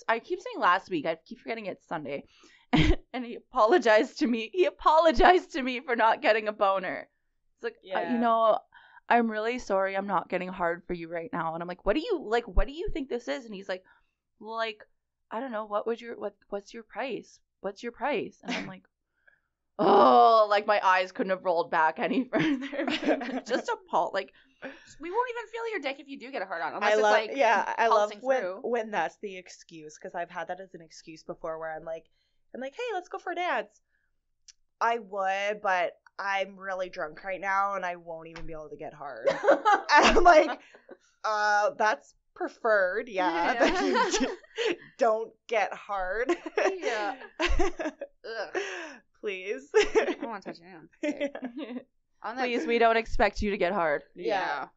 I keep saying last week. I keep forgetting it's Sunday. And he apologized to me. He apologized to me for not getting a boner. It's like, you know, I'm really sorry I'm not getting hard for you right now. And I'm like, what do you think this is? And he's like, well, like, I don't know, what's your price? What's your price? And I'm like, oh, like my eyes couldn't have rolled back any further. Just like, we won't even feel your dick if you do get a hard on. I love when that's the excuse, because I've had that as an excuse before, where I'm like, hey, let's go for a dance. I would, but I'm really drunk right now and I won't even be able to get hard. And I'm like, that's preferred, that you don't get hard. Yeah. Please. I don't want to touch your hands. Please, we don't expect you to get hard. Yeah.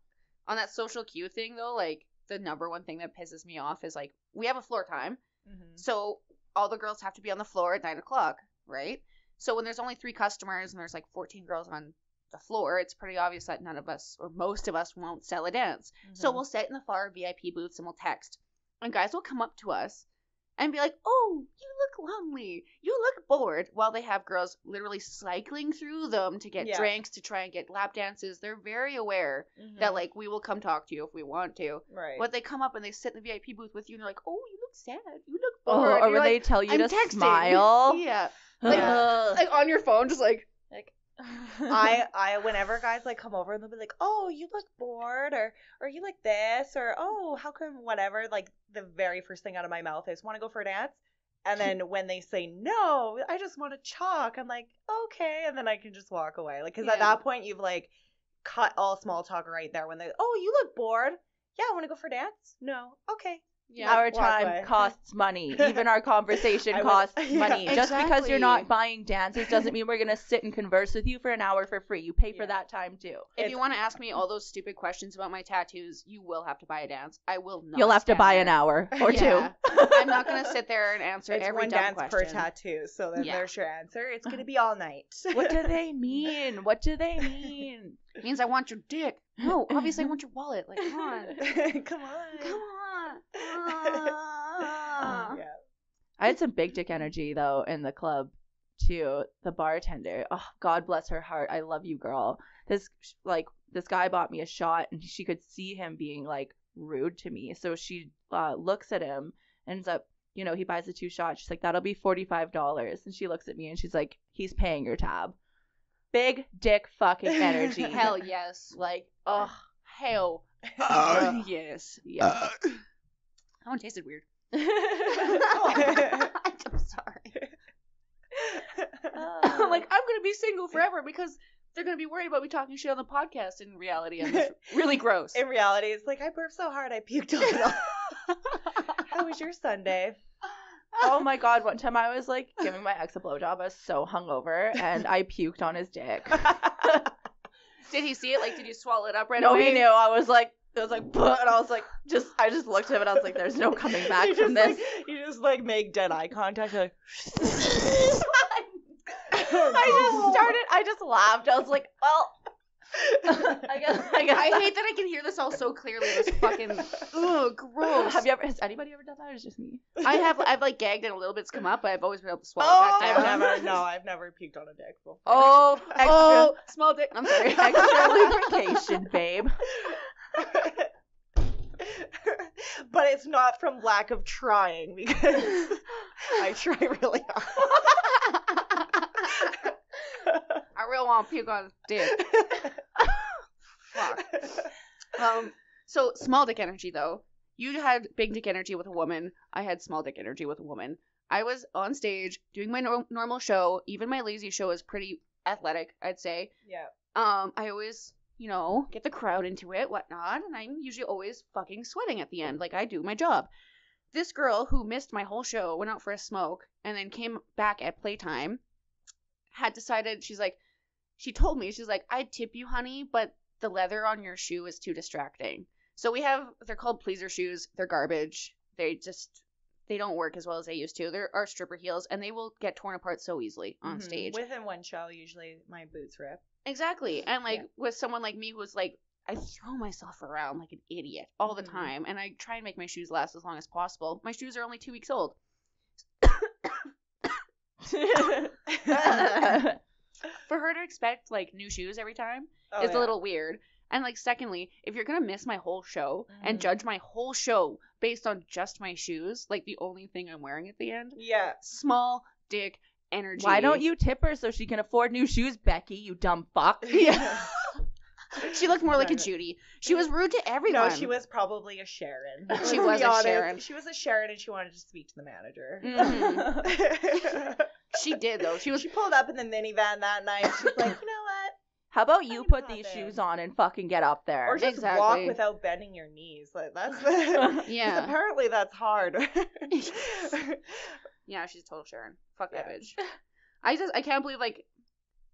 On that social cue thing, though, like, the number one thing that pisses me off is, like, we have a floor time, so all the girls have to be on the floor at 9 o'clock, right? So when there's only 3 customers and there's like 14 girls on the floor, it's pretty obvious that none of us, or most of us, won't sell a dance. So we'll sit in the far VIP booths and we'll text. And guys will come up to us and be like, oh, you look lonely. You look bored. While they have girls literally cycling through them to get drinks, to try and get lap dances. They're very aware that, like, we will come talk to you if we want to. Right. But they come up and they sit in the VIP booth with you and they're like, oh, you look sad. You look bored. Or when they tell you to smile. Yeah. Like on your phone, just like I whenever guys like come over and they'll be like, oh, you look bored, or you like this, or oh, how come whatever, like the very first thing out of my mouth is, want to go for a dance? And then when they say no, I just want to chalk, I'm like, okay, and then I can just walk away, like, because at that point you've like cut all small talk right there. When they, oh, you look bored, yeah, I want to go for a dance, no, okay. Yeah, our time costs money. Even our conversation costs money. Exactly. Just because you're not buying dances doesn't mean we're going to sit and converse with you for an hour for free. You pay for that time too. If you want to ask me all those stupid questions about my tattoos, you will have to buy a dance. I will not. You'll have to buy an hour or two. I'm not going to sit there and answer it's every one dumb dance question. per tattoo. So then there's your answer. It's going to be all night. What do they mean? What do they mean? It means I want your dick. No, obviously I want your wallet. Like, come on. Come on. Come on. I had some big dick energy though in the club too. The bartender, oh, God bless her heart. I love you, girl. This guy bought me a shot and she could see him being like rude to me. So she looks at him and ends up you know, he buys the 2 shots. She's like, that'll be $45. And she looks at me and she's like, he's paying your tab. Big dick fucking energy. Hell yes. Like, oh, hell. Yes. Yeah. That one tasted weird. I'm sorry. I'm like, I'm going to be single forever because they're going to be worried about me talking shit on the podcast. In reality, I'm just really gross. In reality, it's like, I burped so hard I puked on it all. How was your Sunday? Oh my god, one time I was like giving my ex a blowjob. I was so hungover and I puked on his dick. Did he see it? Like, did you swallow it up right No, away? he knew. I was like, it was like, "Bleh," and I was like, I just looked at him and I was like, there's no coming back from this. You just like make dead eye contact. You're like, I just laughed. I was like, well, I guess. I hate that I can hear this all so clearly. This fucking, ugh, gross. Has anybody ever done that or is it just me? I've like gagged and a little bit's come up, but I've always been able to swallow it back down. I've never puked on a dick before. Oh, small dick. I'm sorry. extra lubrication, babe. But it's not from lack of trying because I try really hard. I really want to puke on his dick. Fuck. So small dick energy though. You had big dick energy with a woman. I had small dick energy with a woman. I was on stage doing my normal show. Even my lazy show is pretty athletic, I'd say. Yeah. I always, you know, get the crowd into it, whatnot, and I'm usually always fucking sweating at the end, like I do my job. This girl who missed my whole show, went out for a smoke, and then came back at playtime, had decided, she told me, she's like, I'd tip you, honey, but the leather on your shoe is too distracting. So they're called pleaser shoes, they're garbage, they don't work as well as they used to. There are stripper heels, and they will get torn apart so easily on stage. Within one show, usually my boots rip. Exactly. And with someone like me who's like, I throw myself around like an idiot all the time, and I try and make my shoes last as long as possible. My shoes are only 2 weeks old. For her to expect like new shoes every time is a little weird. And like, secondly, if you're gonna miss my whole show and judge my whole show based on just my shoes, like the only thing I'm wearing at the end, small dick energy. Why don't you tip her so she can afford new shoes, Becky? You dumb fuck. Yeah. She looked more like a Judy. She was rude to everyone. No, she was probably a Sharon. She was a Sharon. She was a Sharon, and she wanted to speak to the manager. Mm-hmm. She did though. She pulled up in the minivan that night. She's like, you know what? How about you put these shoes on and fucking get up there? Or just walk without bending your knees. Like that's yeah. Apparently that's hard. Yeah, she's a total Sharon. Fuck that bitch. I can't believe like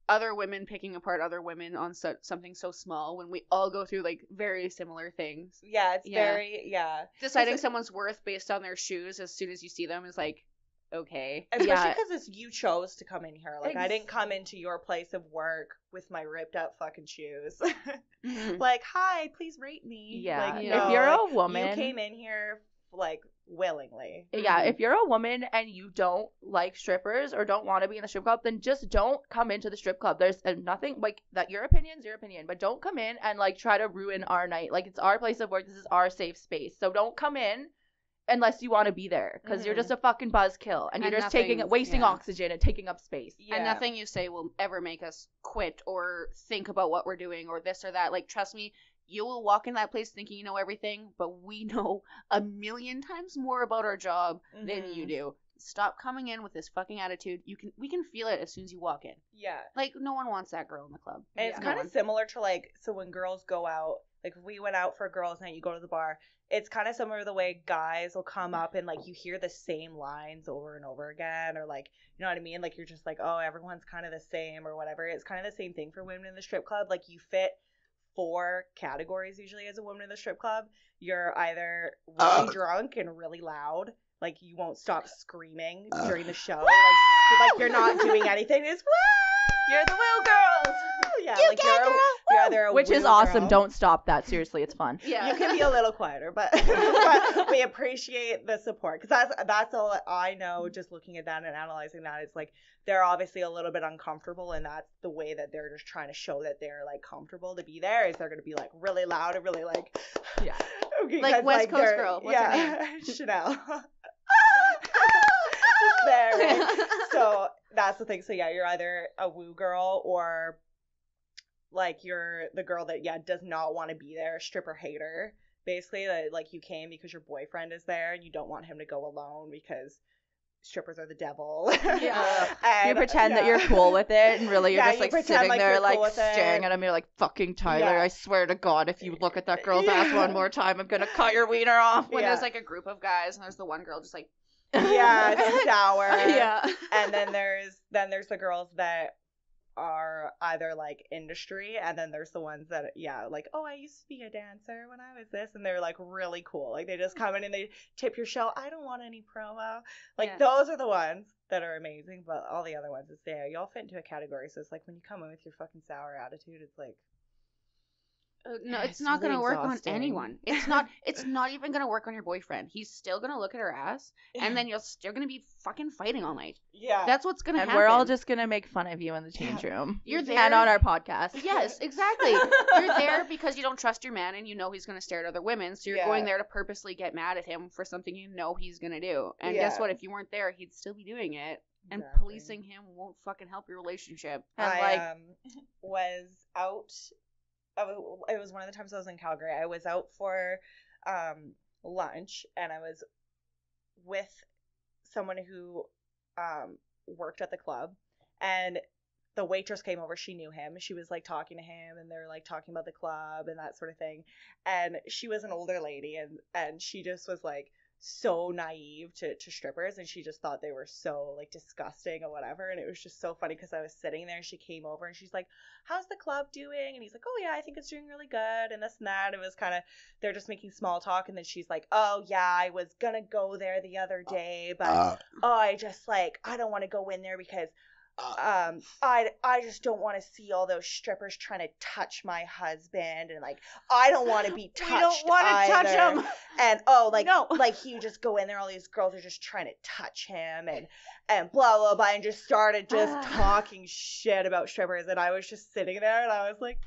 other women picking apart other women on something so small when we all go through like very similar things. Yeah, it's very Deciding someone's worth based on their shoes as soon as you see them is like, okay. Especially because you chose to come in here. Like, I didn't come into your place of work with my ripped out fucking shoes. Like, hi, please rate me. Yeah. Like, if you're a woman. You came in here, like, willingly. Yeah, if you're a woman and you don't like strippers or don't want to be in the strip club, then just don't come into the strip club. There's nothing, like, that your opinion's your opinion, but don't come in and, like, try to ruin our night. Like, it's our place of work. This is our safe space. So don't come in unless you want to be there, because you're just a fucking buzzkill, and you're just wasting oxygen and taking up space. Yeah. And nothing you say will ever make us quit or think about what we're doing or this or that. Like, trust me, you will walk in that place thinking you know everything, but we know a million times more about our job than you do. Stop coming in with this fucking attitude. We can feel it as soon as you walk in. Yeah. Like, no one wants that girl in the club. And it's kind of similar to, like, so when girls go out, like, if we went out for a girls' night, you go to the bar, it's kind of similar to the way guys will come up and, like, you hear the same lines over and over again, or, like, you know what I mean? Like, you're just like, oh, everyone's kind of the same or whatever. It's kind of the same thing for women in the strip club. Like, you fit 4 categories usually as a woman in the strip club. You're either really drunk and really loud, like, you won't stop screaming during the show, like you're not doing anything. It's woo! You're the woo girls. Yeah, you like you're either a which is awesome. Girl. Don't stop that. Seriously, it's fun. Yeah, you can be a little quieter, but we appreciate the support, because that's all I know. Just looking at that and analyzing that, it's like they're obviously a little bit uncomfortable, and that's the way that they're just trying to show that they're like comfortable to be there. Is they're gonna be like really loud and really like okay, like West Coast girl. What's her name? Chanel. just there. So that's the thing. So yeah, you're either a woo girl or like you're the girl that does not want to be there, stripper hater. Basically, that like you came because your boyfriend is there and you don't want him to go alone because strippers are the devil. Yeah. And, you pretend that you're cool with it, and really you're just like sitting like there you're cool like staring at him. You're like, fucking Tyler, I swear to God, if you look at that girl's ass one more time, I'm gonna cut your wiener off. When there's like a group of guys and there's the one girl just like it's sour. Yeah. And then there's the girls that are either like industry, and then there's the ones that like, oh, I used to be a dancer when I was this, and they're like really cool, like they just come in and they tip your show. I don't want any promo. Like those are the ones that are amazing, but all the other ones is there. You all fit into a category, so it's like when you come in with your fucking sour attitude, it's like no, it's not really going to work on exhausting. anyone. It's not even going to work on your boyfriend. He's still going to look at her ass, and then you're still going to be fucking fighting all night. Yeah. That's what's going to happen. And we're all just going to make fun of you in the change room. You're there. And on our podcast. Yes, exactly. You're there because you don't trust your man and you know he's going to stare at other women, so you're going there to purposely get mad at him for something you know he's going to do. And guess what? If you weren't there, he'd still be doing it. And policing him won't fucking help your relationship. And I was out. It was one of the times I was in Calgary. I was out for lunch, and I was with someone who worked at the club, and the waitress came over. She knew him. She was like talking to him, and they're like talking about the club and that sort of thing. And she was an older lady, and she just was like so naive to strippers, and she just thought they were so like disgusting or whatever. And it was just so funny because I was sitting there and she came over and she's like, how's the club doing? And he's like, oh yeah, I think it's doing really good and this and that. It was kind of, they're just making small talk, and then she's like, oh yeah, I was gonna go there the other day, but I just like, I don't want to go in there because I just don't want to see all those strippers trying to touch my husband, and like I don't want to be touched. We don't want to touch him. And like he just go in there, all these girls are just trying to touch him, and blah blah blah, and just started just talking shit about strippers, and I was just sitting there, and I was like.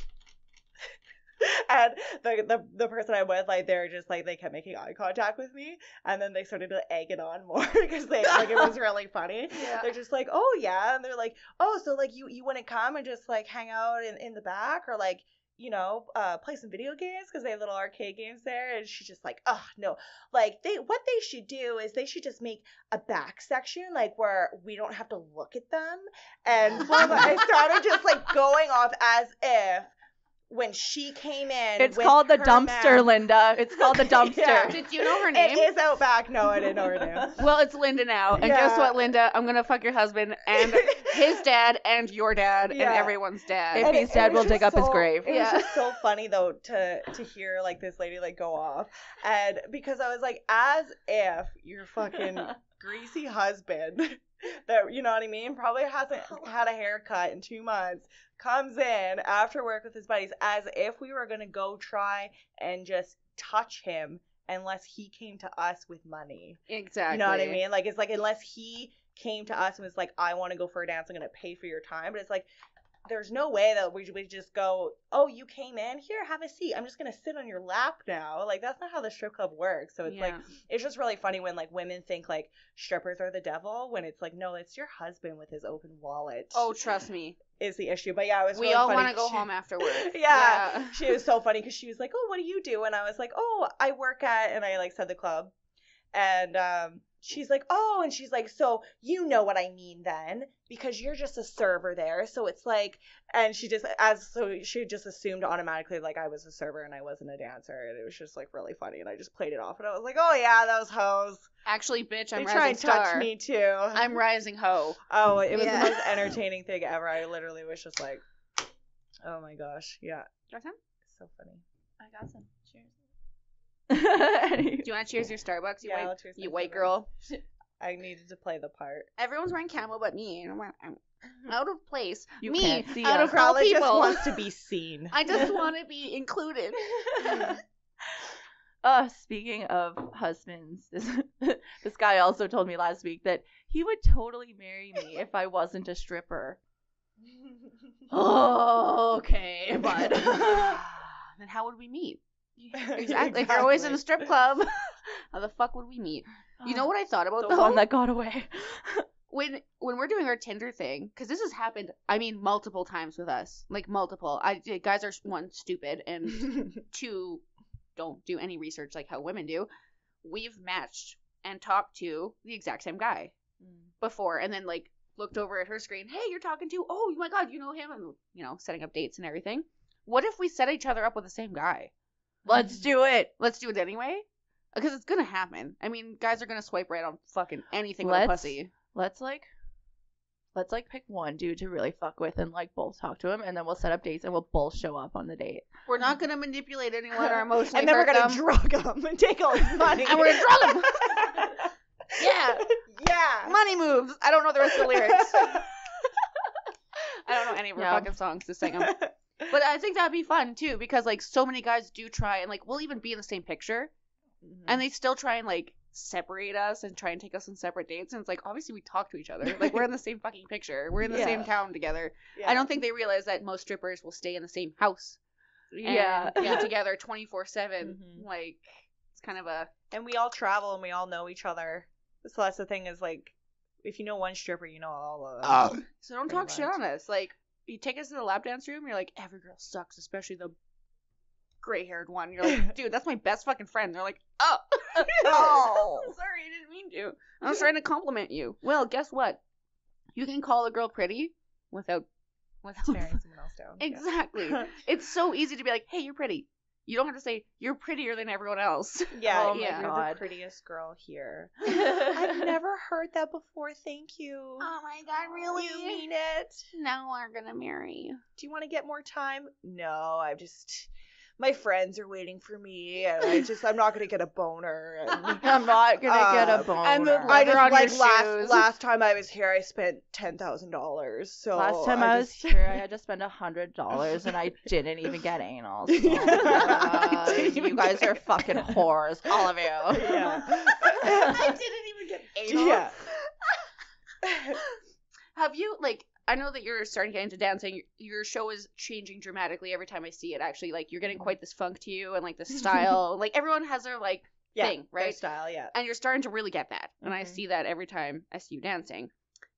And the person I'm with, like, they're just like, they kept making eye contact with me, and then they started to egg it on more because they like it was really funny. Yeah. They're just like, oh yeah, and they're like, oh, so like you wouldn't come and just like hang out in the back, or like, you know, play some video games because they have little arcade games there. And she's just like, oh no, like what they should do is they should just make a back section like where we don't have to look at them. And I started just like going off as if. When she came in, it's called the dumpster, man. Linda. It's called the dumpster. Yeah. Did you know her name? It is out back. No, I didn't know her name. Well, it's Linda now. And guess what, Linda? I'm gonna fuck your husband and his dad and your dad and everyone's dad. If he's dead, we'll dig up his grave. It was just so funny though to hear like this lady like go off, and because I was like, as if your fucking greasy husband. That, you know what I mean, probably hasn't had a haircut in 2 months, comes in after work with his buddies as if we were going to go try and just touch him unless he came to us with money. Exactly. You know what I mean? Like, it's like, unless he came to us and was like, I want to go for a dance, I'm going to pay for your time. But it's like, there's no way that we just go, oh, you came in? Here, have a seat. I'm just going to sit on your lap now. Like, that's not how the strip club works. So it's like, it's just really funny when, like, women think, like, strippers are the devil, when it's like, no, it's your husband with his open wallet. Oh, trust me. Is the issue. But yeah, it was we really all funny. Want to go home afterwards. Yeah. She was so funny because she was like, oh, what do you do? And I was like, oh, I work at, and I, like, said the club. And, she's like, oh, and she's like, so you know what I mean then, because you're just a server there. So it's like, and she just assumed automatically like I was a server and I wasn't a dancer, and it was just like really funny, and I just played it off, and I was like, oh yeah, those hoes. Actually, bitch, I'm they rising try and star. Touch me too. I'm rising hoe. Oh, it was the most entertaining thing ever. I literally was just like, oh my gosh, yeah. Got some? So funny. I got some. Cheers. Do you want to cheers your Starbucks, you white girl? I needed to play the part. Everyone's wearing camo but me. I'm out of place. You me, can't see out us. of all people. Just wants to be seen. I just want to be included. Speaking of husbands, this guy also told me last week that he would totally marry me if I wasn't a stripper. Oh, okay, bud. Then how would we meet? Exactly. If you're always in a strip club. How the fuck would we meet? You know what I thought about The though? one that got away. When we're doing our Tinder thing, because this has happened, I mean, multiple times with us, like multiple. Guys are, one, stupid, and two, don't do any research like how women do. We've matched and talked to the exact same guy before, and then like looked over at her screen. Hey, you're talking to? Oh my God, you know him? And setting up dates and everything. What if we set each other up with the same guy? Let's do it. Let's do it anyway, because it's gonna happen. I mean, guys are gonna swipe right on fucking anything with a pussy. Let's pick one dude to really fuck with and like both talk to him, and then we'll set up dates and we'll both show up on the date. We're not gonna manipulate anyone or emotionally and then we're gonna them. drug him and take all his money. And we're gonna drug him. Yeah. Yeah. Money moves. I don't know the rest of the lyrics. I don't know any of her fucking songs to sing them. But I think that'd be fun too, because like so many guys do try, and like we'll even be in the same picture, and they still try and like separate us and try and take us on separate dates, and it's like obviously we talk to each other, like we're in the same fucking picture, we're in the same town together. I don't think they realize that most strippers will stay in the same house and be together 24/7. Like it's kind of a, and we all travel and we all know each other, so that's the thing, is like if you know one stripper, you know all of them. So don't talk shit on us. Like you take us to the lap dance room, you're like, every girl sucks, especially the gray-haired one. You're like, dude, that's my best fucking friend. They're like, oh. Oh. Sorry, I didn't mean to. I was trying to compliment you. Well, guess what? You can call a girl pretty without tearing someone else down. Exactly. It's so easy to be like, hey, you're pretty. You don't have to say, you're prettier than everyone else. Yeah, oh you're God. the prettiest girl here. I've never heard that before. Thank you. Oh my God, really? You mean it? Now we're gonna marry. Do you want to get more time? No, my friends are waiting for me, and I'm not gonna get a boner. And, I'm not gonna get a boner. And the I just on like your shoes. last time I was here, I spent $10,000. So last time I was here, I had to spend $100, and I didn't even get anal. So, you guys are fucking whores, all of you. Yeah. I didn't even get anal. Yeah. Have you, like, I know that you're starting to get into dancing. Your show is changing dramatically every time I see it, actually. Like, you're getting quite this funk to you and, like, the style. Like, everyone has their, like, thing, right? Their style, yeah. And you're starting to really get that. And I see that every time I see you dancing.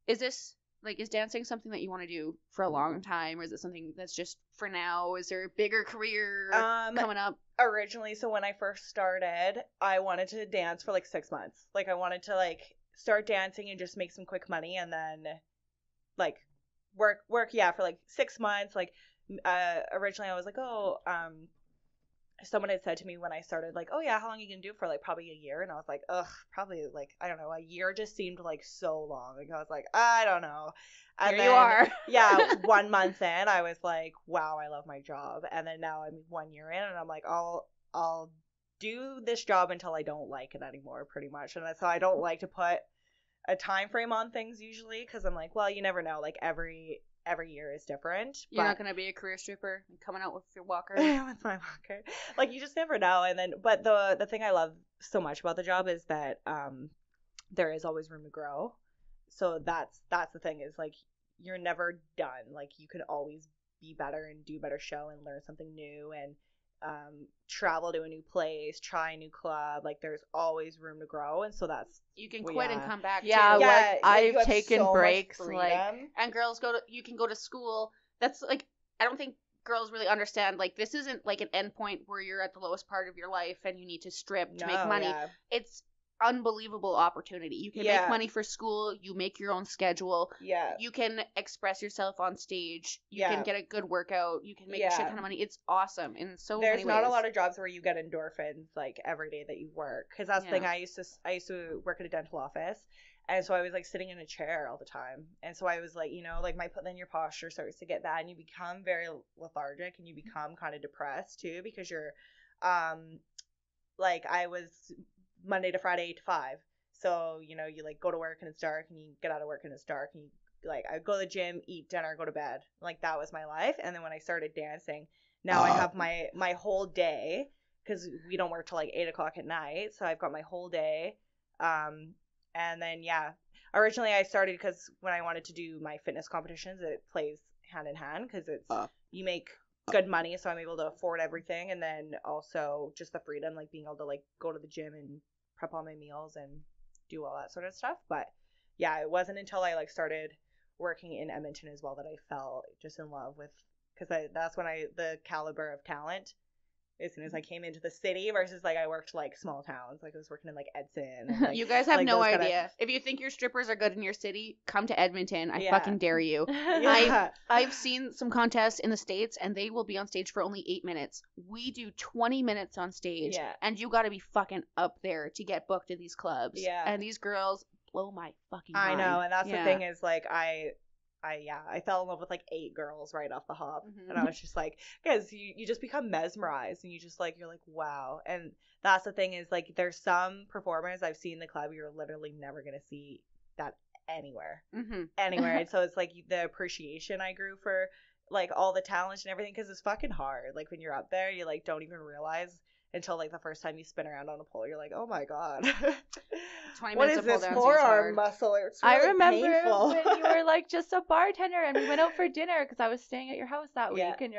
Is this, like, is dancing something that you want to do for a long time? Or is it something that's just for now? Is there a bigger career coming up? Originally, so when I first started, I wanted to dance for, like, 6 months. Like, I wanted to, like, start dancing and just make some quick money and then, like, work for like 6 months. Like originally I was like, someone had said to me when I started, like, oh yeah, how long are you gonna do it for? Like probably a year. And I was like, probably, like, I don't know, a year just seemed like so long. Like I was like, I don't know. And Here you are. Yeah, 1 month in, I was like, wow, I love my job. And then now I'm 1 year in, and I'm like, I'll do this job until I don't like it anymore, pretty much. And that's how I don't like to put a time frame on things usually, because I'm like, well, you never know. Like every year is different. You're not gonna be a career stripper and coming out with your walker. With my walker. Like you just never know. And then, but the thing I love so much about the job is that there is always room to grow. So that's the thing, is like you're never done. Like you can always be better and do a better show and learn something new and travel to a new place, try a new club. Like there's always room to grow, and so that's, you can quit and come back. Yeah, too. like I've taken breaks, like, and girls you can go to school. That's like, I don't think girls really understand, like, this isn't like an end point where you're at the lowest part of your life and you need to strip to make money. Yeah. It's unbelievable opportunity. You can make money for school. You make your own schedule. Yeah. You can express yourself on stage. You can get a good workout. You can make a shit ton of money. It's awesome in so many ways. There's not a lot of jobs where you get endorphins like every day that you work, because that's the thing. I used to work at a dental office, and so I was like sitting in a chair all the time, and so I was like, like then your posture starts to get bad, and you become very lethargic, and you become kind of depressed too, because you're like, I was Monday to Friday 8 to 5. So, you like go to work and it's dark, and you get out of work and it's dark, and you, like, I go to the gym, eat dinner, go to bed. Like that was my life. And then when I started dancing, now I have my whole day, because we don't work till like 8 o'clock at night. So I've got my whole day. And then, originally I started because when I wanted to do my fitness competitions, it plays hand in hand, because it's, you make good money, so I'm able to afford everything, and then also just the freedom, like being able to like go to the gym and prep all my meals and do all that sort of stuff. But yeah, it wasn't until I like started working in Edmonton as well that I fell just in love with, because that's when the caliber of talent as soon as I came into the city versus like I worked like small towns, like I was working in like Edson. And, like, you guys have like, no those idea. kinda... If you think your strippers are good in your city, come to Edmonton. I Yeah. fucking dare you. Yeah. I've seen some contests in the States, and they will be on stage for only 8 minutes. We do 20 minutes on stage, Yeah. and you got to be fucking up there to get booked at these clubs. Yeah. And these girls blow my fucking I mind. know, and that's Yeah. the thing is like I fell in love with like 8 girls right off the hop, and I was just like, because you just become mesmerized, and you just like, you're like, wow. And that's the thing is like, there's some performers I've seen in the club you're literally never gonna see that anywhere. And so it's like the appreciation I grew for like all the talent and everything, because it's fucking hard. Like when you're up there, you like don't even realize until like the first time you spin around on a pole, you're like, oh my god, 20 what minutes is of pole this down forearm muscle? It's really I remember painful. when you were like just a bartender and we went out for dinner because I was staying at your house that week, and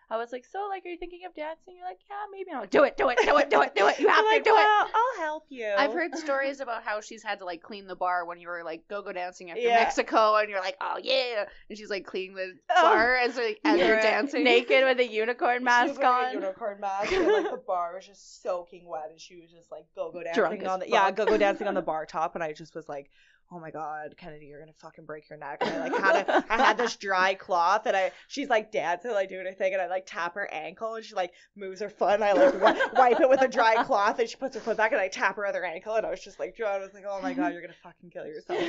I was like, so like, are you thinking of dancing? You're like, yeah, maybe. And I'm like, do it. You have to do it. I'll help you. I've heard stories about how she's had to like clean the bar when you were like go dancing after Yeah. Mexico, and you're like, oh yeah, and she's like cleaning the bar as you're dancing naked with a unicorn mask on. A unicorn mask, and like the bar was just soaking wet, and she was just like go Drunk dancing as on the fuck. go dancing on the bar top, and I just was like, oh my god, Kennedy, you're gonna fucking break your neck. And I had this dry cloth, and she's like dancing, like doing her thing, and I like tap her ankle, and she like moves her foot, and I like wipe it with a dry cloth, and she puts her foot back, and I tap her other ankle, and I was just like, I was like, oh my god, you're gonna fucking kill yourself.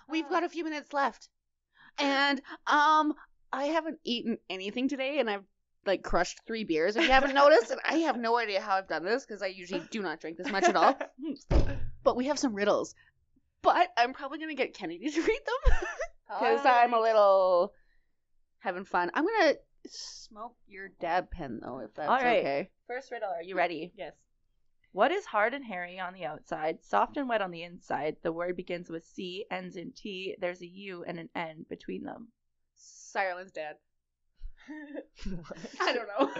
We've got a few minutes left, and I haven't eaten anything today, and I've like crushed 3 beers if you haven't noticed, and I have no idea how I've done this because I usually do not drink this much at all. But we have some riddles, but I'm probably gonna get Kennedy to read them because I'm a little having fun. I'm gonna smoke your dab pen though, if that's All right. okay. First riddle, are you ready? Yes. What is hard and hairy on the outside, soft and wet on the inside? The word begins with C, ends in T. There's a U and an N between them. Irelynn's dad. I don't know.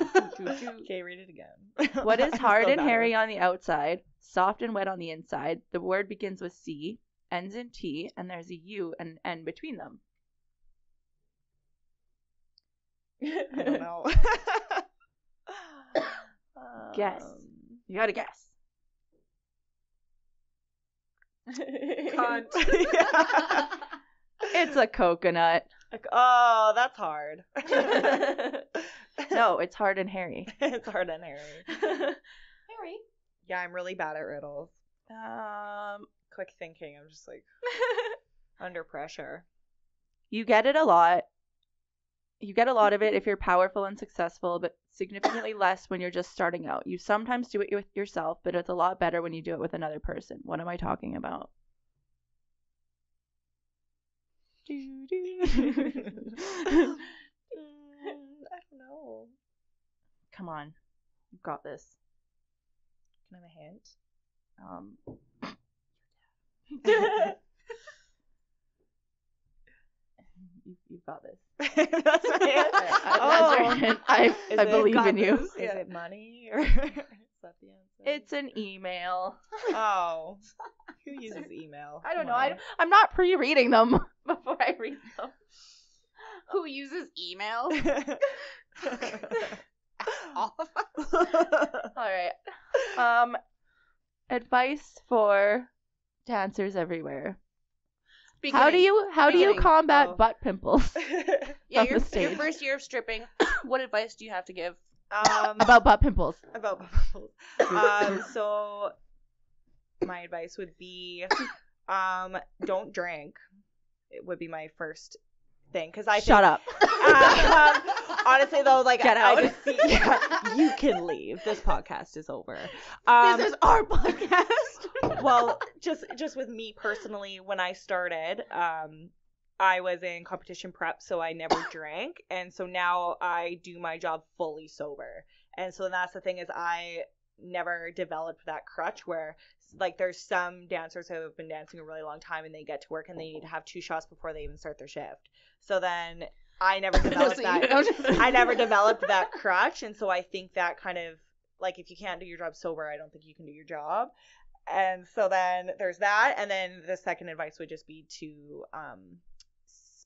Okay, read it again. What is I'm hard so and bad hairy at on the outside, soft and wet on the inside? The word begins with C, ends in T, and there's a U and an N between them. it. I don't know. Guess. You gotta guess. Cunt. It's a coconut. Like, oh, that's hard. No, it's hard and hairy. It's hard and hairy. Hairy? Yeah, I'm really bad at riddles. Quick thinking. I'm just like under pressure. You get it a lot. You get a lot of it if you're powerful and successful, but significantly less when you're just starting out. You sometimes do it with yourself, but it's a lot better when you do it with another person. What am I talking about? I don't know. Come on. You've got this. Can I have a hint? You've got this. That's my hint. I believe got in you. this? Is it money or is that the answer? It's an email. Oh. Who uses email? I don't Come know. on. I'm not pre-reading them before I read them. Who uses email? All of us. All right. Advice for dancers everywhere. How do you Beginning. combat butt pimples? Yeah, on the your stage? first year of stripping. What advice do you have to give? About butt pimples. About bubbles. So my advice would be, don't drink. It would be my first thing, because I Shut up. honestly though, like Get out. I just see, you can leave. This podcast is over. This is our podcast. Well, just with me personally, when I started, I was in competition prep, so I never drank, and so now I do my job fully sober. And so that's the thing is never developed that crutch where like there's some dancers who have been dancing a really long time and they get to work and they need to have 2 shots before they even start their shift. So then I never developed I never developed that crutch, and so I think that kind of like if you can't do your job sober, I don't think you can do your job. And so then there's that, and then the second advice would just be to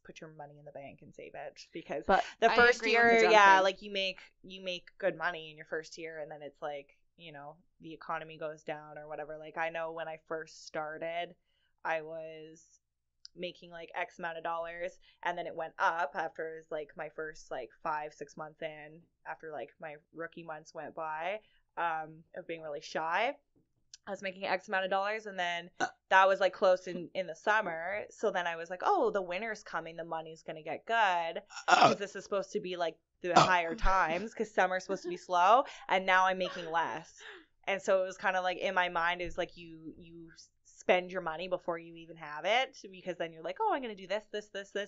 put your money in the bank and save it, because the first year, like you make good money in your first year, and then it's like, you know, the economy goes down or whatever. Like I know when I first started, I was making like X amount of dollars, and then it went up after it was like my first like 5-6 months in, after like my rookie months went by of being really shy. I was making X amount of dollars, and then that was like close in the summer. So then I was like, oh, the winter's coming, the money's gonna get good, because this is supposed to be like the higher times, because summer's supposed to be slow, and now I'm making less. And so it was kind of like in my mind, it was like you spend your money before you even have it, because then you're like, oh, I'm gonna do this,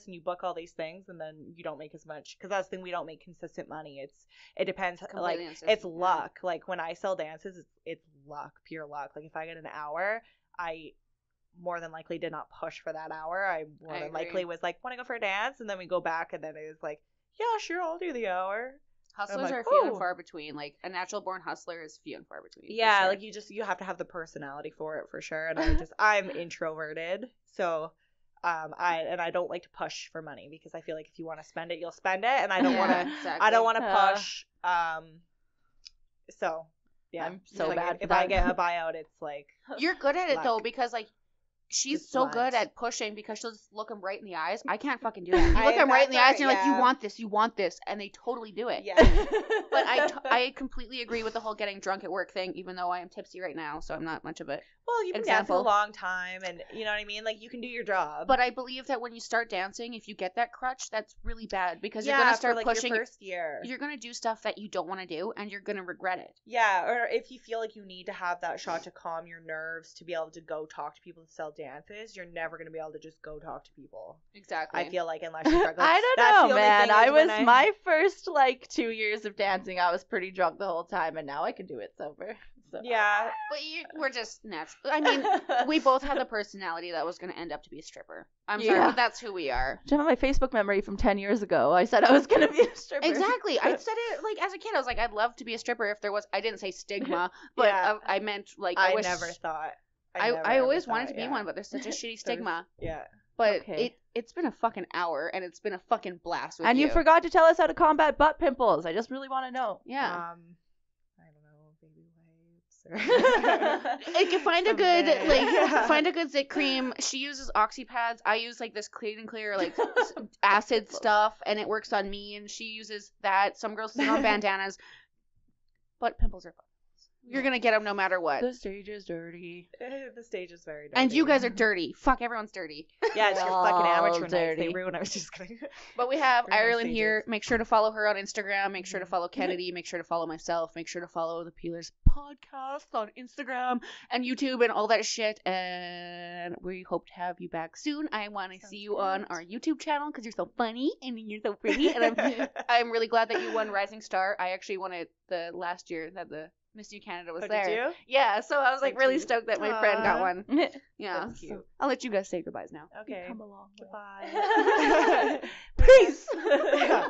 and you book all these things, and then you don't make as much, because that's the thing, we don't make consistent money. It depends, like it's luck. Like when I sell dances, it's luck, pure luck. Like if I get an hour, I more than likely did not push for that hour. I more than likely was like, want to go for a dance, and then we go back, and then it was like, yeah, sure, I'll do the hour. Hustlers are few and far between. Like a natural born hustler is few and far between. Yeah, sure. Like you have to have the personality for it, for sure. And I'm introverted, so I don't like to push for money, because I feel like if you want to spend it, you'll spend it, and I don't want to. Exactly. I don't want to push. So yeah, I'm so like bad. If I get a buyout, it's like you're good at it though, because like. She's so good at pushing, because she'll just look them right in the eyes. I can't fucking do that. You look them right in the eyes and you're like, you want this, and they totally do it. Yeah. But I completely agree with the whole getting drunk at work thing, even though I am tipsy right now, so I'm not much of it. Well, you've been dancing a long time, and you know what I mean? Like, you can do your job. But I believe that when you start dancing, if you get that crutch, that's really bad, because you're going to start pushing. Your first year. You're going to do stuff that you don't want to do, and you're going to regret it. Yeah, or if you feel like you need to have that shot to calm your nerves to be able to go talk to people to sell dances, you're never going to be able to just go talk to people. Exactly. I feel like, unless you start. I don't know, man. My first like 2 years of dancing, I was pretty drunk the whole time, and now I can do it sober. So. Yeah. But we're just natural. I mean, we both had the personality that was going to end up to be a stripper. I'm sorry, but that's who we are. Do you remember my Facebook memory from 10 years ago? I said I was going to be a stripper. Exactly. I said it like as a kid. I was like, I'd love to be a stripper if there was. I didn't say stigma, but I meant like I never thought. I always wanted to be one, but there's such a shitty stigma. Yeah. But it's been a fucking hour, and it's been a fucking blast with you. And you forgot to tell us how to combat butt pimples. I just really want to know. Yeah. Like you find a good find a good zit cream. She uses oxy pads. I use like this Clean and Clear like acid stuff, and it works on me. And she uses that. Some girls sit on bandanas, but pimples are fun. You're gonna get them no matter what. The stage is dirty. The stage is very dirty. And you guys are dirty. Fuck, everyone's dirty. Yeah, it's your fucking amateur nights. They ruin. I was just kidding. But we have Irelynn here. Make sure to follow her on Instagram. Make sure to follow Kennedy. Make sure to follow myself. Make sure to follow the Peelerz podcast on Instagram and YouTube and all that shit. And we hope to have you back soon. I want to see you on our YouTube channel, because you're so funny and you're so pretty. And I'm really glad that you won Rising Star. I actually won it the last year that the Miss New Canada was there. Did you? Yeah, so I was like really stoked that my friend got one. Yeah. That's cute. So I'll let you guys say goodbyes now. Okay. Come along. Goodbye. Peace. Yeah.